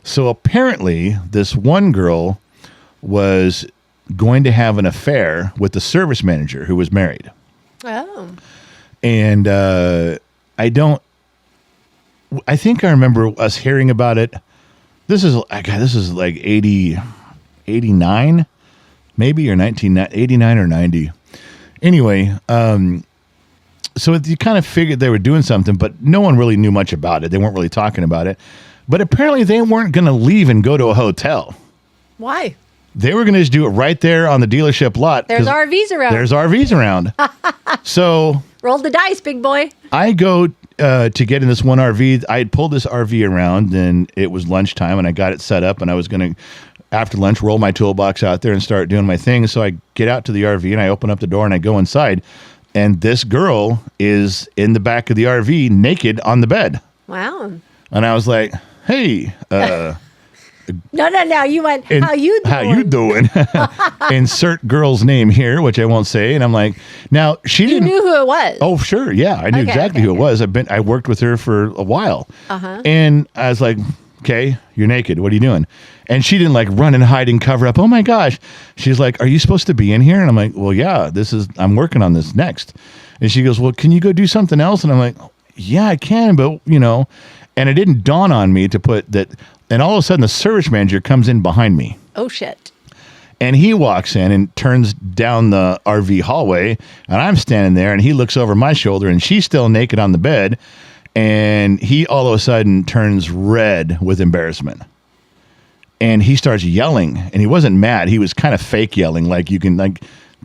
So apparently this one girl was going to have an affair with the service manager who was married. Oh. And I think I remember us hearing about it. This is like 89 maybe, or 1989 or 90. Anyway, so you kind of figured they were doing something, but no one really knew much about it. They weren't really talking about it. But apparently they weren't going to leave and go to a hotel. Why? They were going to just do it right there on the dealership lot. There's RVs around. There's RVs around. So roll the dice, big boy. I go to get in this one RV. I had pulled this RV around, and it was lunchtime, and I got it set up, and I was going to, after lunch, roll my toolbox out there and start doing my thing. So I get out to the RV, and I open up the door, and I go inside, and this girl is in the back of the RV naked on the bed. Wow. And I was like, hey, No. You went, how you doing? How you doing? Insert girl's name here, which I won't say. And I'm like, now she You didn't. knew who it was. Oh, sure. Yeah. I knew exactly who it was. I worked with her for a while. Uh-huh. And I was like, okay, you're naked. What are you doing? And she didn't like run and hide and cover up. Oh my gosh. She's like, are you supposed to be in here? And I'm like, well, yeah, I'm working on this next. And she goes, well, can you go do something else? And I'm like, yeah, I can, but and it didn't dawn on me to put that. And all of a sudden, the service manager comes in behind me. Oh, shit. And he walks in and turns down the RV hallway. And I'm standing there, and he looks over my shoulder, and she's still naked on the bed. And he all of a sudden turns red with embarrassment. And he starts yelling. And he wasn't mad. He was kind of fake yelling. Like,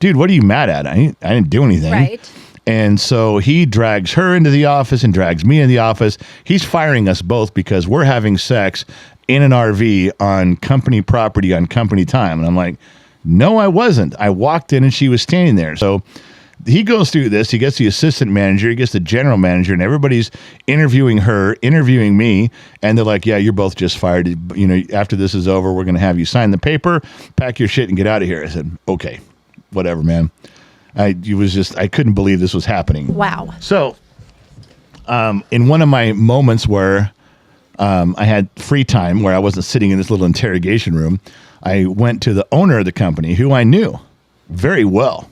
dude, what are you mad at? I didn't do anything. Right. And so he drags her into the office and drags me into the office. He's firing us both because we're having sex in an RV on company property on company time. And I'm like, no, I wasn't. I walked in and she was standing there. So he goes through this. He gets the assistant manager. He gets the general manager. And everybody's interviewing her, interviewing me. And they're like, yeah, you're both just fired. After this is over, we're going to have you sign the paper, pack your shit, and get out of here. I said, okay, whatever, man. I couldn't believe this was happening. Wow. So, in one of my moments where I had free time, where I wasn't sitting in this little interrogation room, I went to the owner of the company, who I knew very well,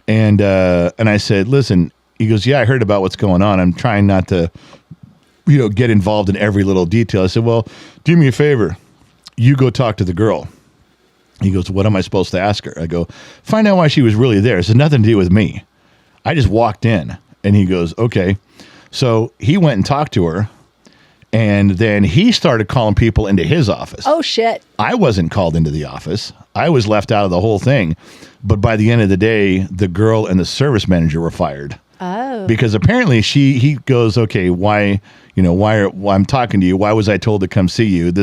and I said, "Listen." He goes, "Yeah, I heard about what's going on. I'm trying not to, get involved in every little detail." I said, "Well, do me a favor. You go talk to the girl." He goes, what am I supposed to ask her? I go, find out why she was really there. It has nothing to do with me. I just walked in. And he goes, okay. So he went and talked to her. And then he started calling people into his office. Oh, shit. I wasn't called into the office. I was left out of the whole thing. But by the end of the day, the girl and the service manager were fired. Oh. Because apparently he goes, okay, why I'm talking to you. Why was I told to come see you?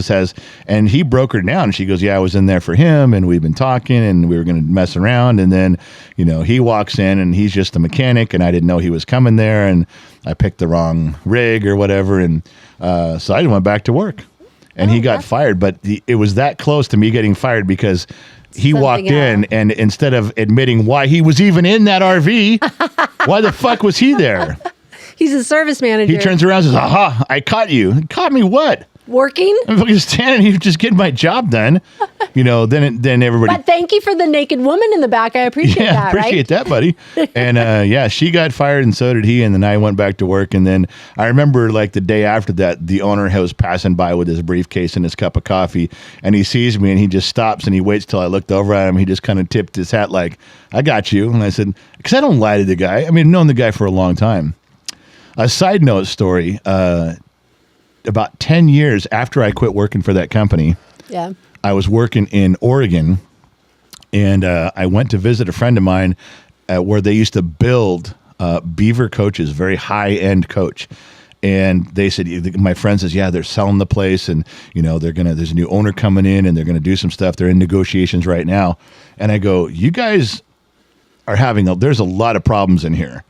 And he broke her down. She goes, yeah, I was in there for him, and we've been talking, and we were going to mess around. And then, he walks in, and he's just a mechanic, and I didn't know he was coming there, and I picked the wrong rig or whatever. And so I went back to work, and he got fired. But it was that close to me getting fired because he walked in, and instead of admitting why he was even in that RV, why the fuck was he there? He's a service manager. He turns around and says, aha, I caught you. Caught me what? Working? I'm fucking standing here just getting my job done. Then everybody. But thank you for the naked woman in the back. I appreciate that, appreciate that, buddy. And she got fired and so did he. And then I went back to work. And then I remember like the day after that, the owner was passing by with his briefcase and his cup of coffee. And he sees me and he just stops and he waits till I looked over at him. He just kind of tipped his hat like, I got you. And I said, because I don't lie to the guy. I mean, I've known the guy for a long time. A side note story, about 10 years after I quit working for that company, I was working in Oregon, and I went to visit a friend of mine where they used to build beaver coaches, very high-end coach. And they said, my friend says, yeah, they're selling the place, and there's a new owner coming in, and they're gonna do some stuff. They're in negotiations right now. And I go, you guys are there's a lot of problems in here.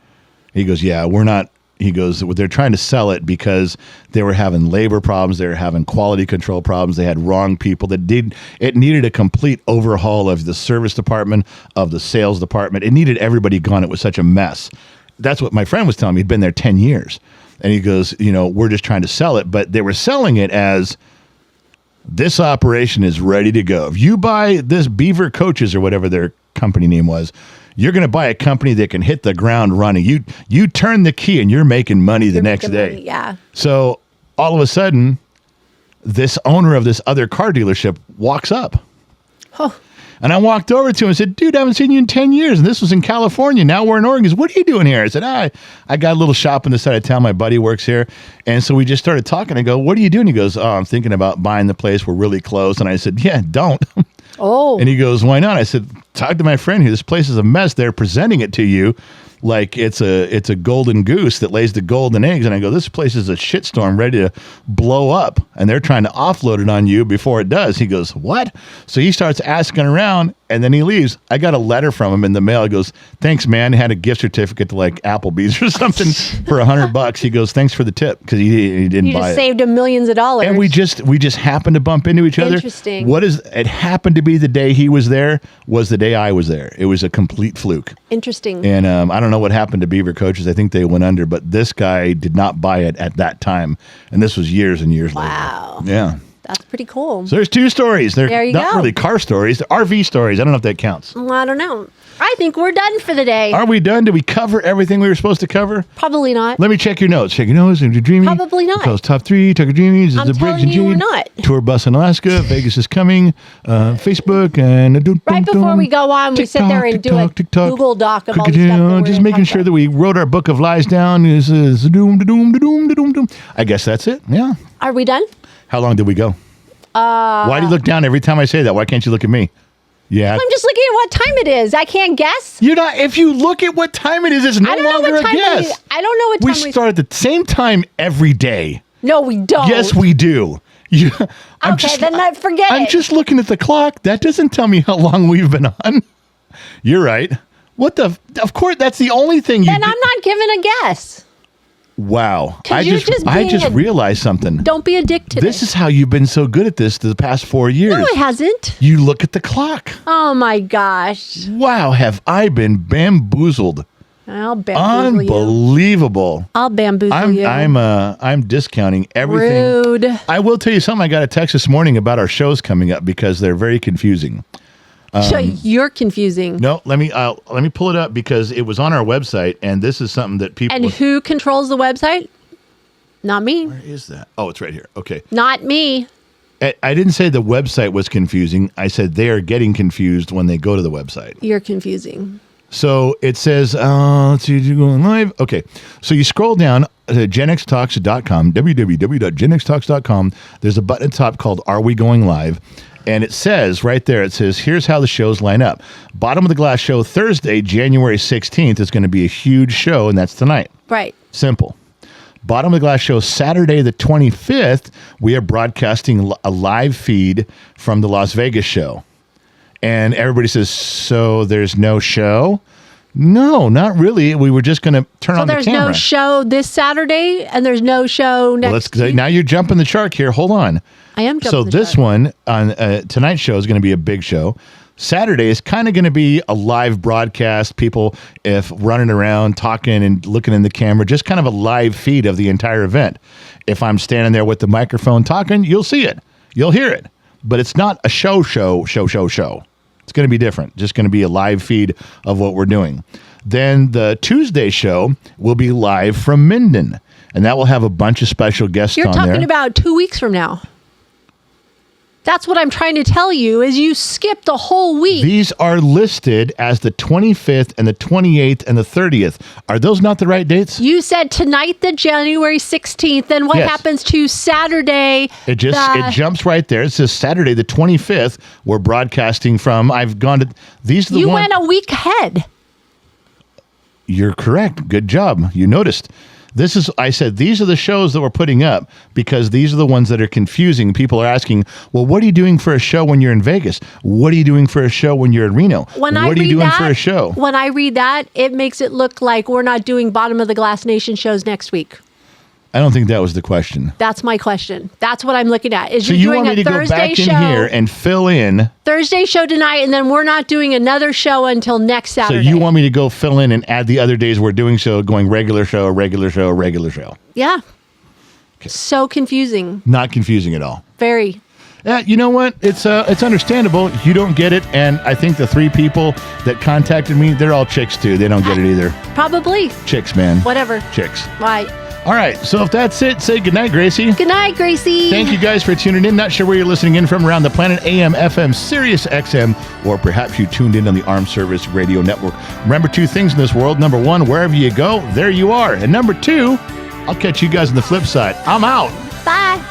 He goes, yeah, we're not. He goes, they're trying to sell it because they were having labor problems. They were having quality control problems. They had wrong people it needed a complete overhaul of the service department, of the sales department. It needed everybody gone. It was such a mess. That's what my friend was telling me. He'd been there 10 years. And he goes, we're just trying to sell it. But they were selling it as this operation is ready to go. If you buy this Beaver Coaches or whatever their company name was, you're going to buy a company that can hit the ground running. You turn the key and you're making money the next day. Money, yeah. So all of a sudden, this owner of this other car dealership walks up. Oh. And I walked over to him and said, dude, I haven't seen you in 10 years. And this was in California. Now we're in Oregon. He goes, what are you doing here? I said, I got a little shop on the side of town. My buddy works here. And so we just started talking. I go, what are you doing? He goes, I'm thinking about buying the place. We're really close. And I said, yeah, don't. Oh. And he goes, why not? I said, talk to my friend here. This place is a mess. They're presenting it to you like it's a golden goose that lays the golden eggs. And I go, this place is a shitstorm ready to blow up. And they're trying to offload it on you before it does. He goes, what? So he starts asking around and then he leaves. I got a letter from him in the mail. He goes, thanks, man. He had a gift certificate to like Applebee's or something for $100. He goes, thanks for the tip. Because he didn't buy it. You just saved him millions of dollars. And we just happened to bump into each other. Interesting. It happened to be the day he was there was the day I was there. It was a complete fluke. Interesting. And I don't know what happened to Beaver Coaches. I think they went under, but this guy did not buy it at that time. And this was years and years later. Wow. Yeah. That's pretty cool. So there's two stories. There you not go. really car stories. They're RV stories. I don't know if that counts. Well, I don't know. I think we're done for the day. Are we done? Did we cover everything we were supposed to cover? Probably not. Let me check your notes. Check your notes. Are you dreaming? Probably not. Those top three. Tucker Dreamies. I'm The Briggs and telling you we're Jade. not. Tour bus in Alaska. Vegas is coming. Facebook and Right before we go on, we sit there and do a Google Doc of all the stuff that we're just gonna making talk sure about. that we wrote our book of lies down. Is doom, doom. I guess that's it. Yeah. Are we done? How long did we go? Why do you look down every time I say that? Why can't you look at me? Yeah. I'm just looking at what time it is. I can't guess. You're not. If you look at what time it is, it's no I don't know longer what a time guess. I don't know what time We start at the same time every day. No, we don't. Yes, we do. Then forget I'm it. just looking at the clock. That doesn't tell me how long we've been on. You're right. What the? Of course, that's the only thing you. Then I'm not giving a guess. Wow. 'Cause I you're just being realized something. Don't be a dick today. This is how you've been so good at this the past 4 years. No, it hasn't. You look at the clock. Oh my gosh. Wow, have I been bamboozled? I'll bamboozle you. Unbelievable. I'll bamboozle you. I'm discounting everything. Rude. I will tell you something. I got a text this morning about our shows coming up because they're very confusing. So you're confusing. No, let me pull it up because it was on our website, and this is something that people. And who controls the website? Not me. Where is that? Oh, it's right here. Okay. Not me. I didn't say the website was confusing. I said they are getting confused when they go to the website. You're confusing. So it says, let's see, you're going live. Okay. So you scroll down to genxtalks.com, www.genxtalks.com. There's a button at the top called Are We Going Live? And it says right there, it says, here's how the shows line up. Bottom of the Glass show Thursday, January 16th is going to be a huge show, and that's tonight. Right. Simple. Bottom of the Glass show Saturday, the 25th, we are broadcasting a live feed from the Las Vegas show. And everybody says, so there's no show? No, not really. We were just going to turn on the camera. So there's no show this Saturday, and there's no show next week? Now you're jumping the shark here. Hold on. I am jumping So the this shark. one on tonight's show is going to be a big show. Saturday is kind of going to be a live broadcast, people if running around, talking and looking in the camera, just kind of a live feed of the entire event. If I'm standing there with the microphone talking, you'll see it. You'll hear it. But it's not a show. It's going to be different. Just going to be a live feed of what we're doing. Then the Tuesday show will be live from Minden, and that will have a bunch of special guests on there. You're talking about 2 weeks from now. That's what I'm trying to tell you, is you skipped the whole week. These are listed as the 25th and the 28th and the 30th. Are those not the right dates? You said tonight, the January 16th. Then what happens to Saturday? It jumps right there. It says Saturday, the 25th. We're broadcasting from. I've gone to these. Are the you went a week ahead. You're correct. Good job. You noticed. I said, these are the shows that we're putting up because these are the ones that are confusing. People are asking, well, what are you doing for a show when you're in Vegas? What are you doing for a show when you're in Reno? What are you doing for a show? When I read that, it makes it look like we're not doing Bottom of the Glass Nation shows next week. I don't think that was the question. That's my question. That's what I'm looking at. So you want me to go back in here and fill in? Thursday show tonight, and then we're not doing another show until next Saturday. So you want me to go fill in and add the other days we're doing show, going regular show, regular show, regular show? Yeah. Okay. So confusing. Not confusing at all. Very. Yeah, you know what? It's understandable. You don't get it, and I think the 3 people that contacted me, they're all chicks too. They don't get it either. Probably. Chicks, man. Whatever. Chicks. Right. All right, so if that's it, say goodnight, Gracie. Good night, Gracie. Thank you guys for tuning in. Not sure where you're listening in from around the planet, AM, FM, Sirius XM, or perhaps you tuned in on the Armed Service Radio Network. Remember 2 things in this world. Number 1, wherever you go, there you are. And number 2, I'll catch you guys on the flip side. I'm out. Bye.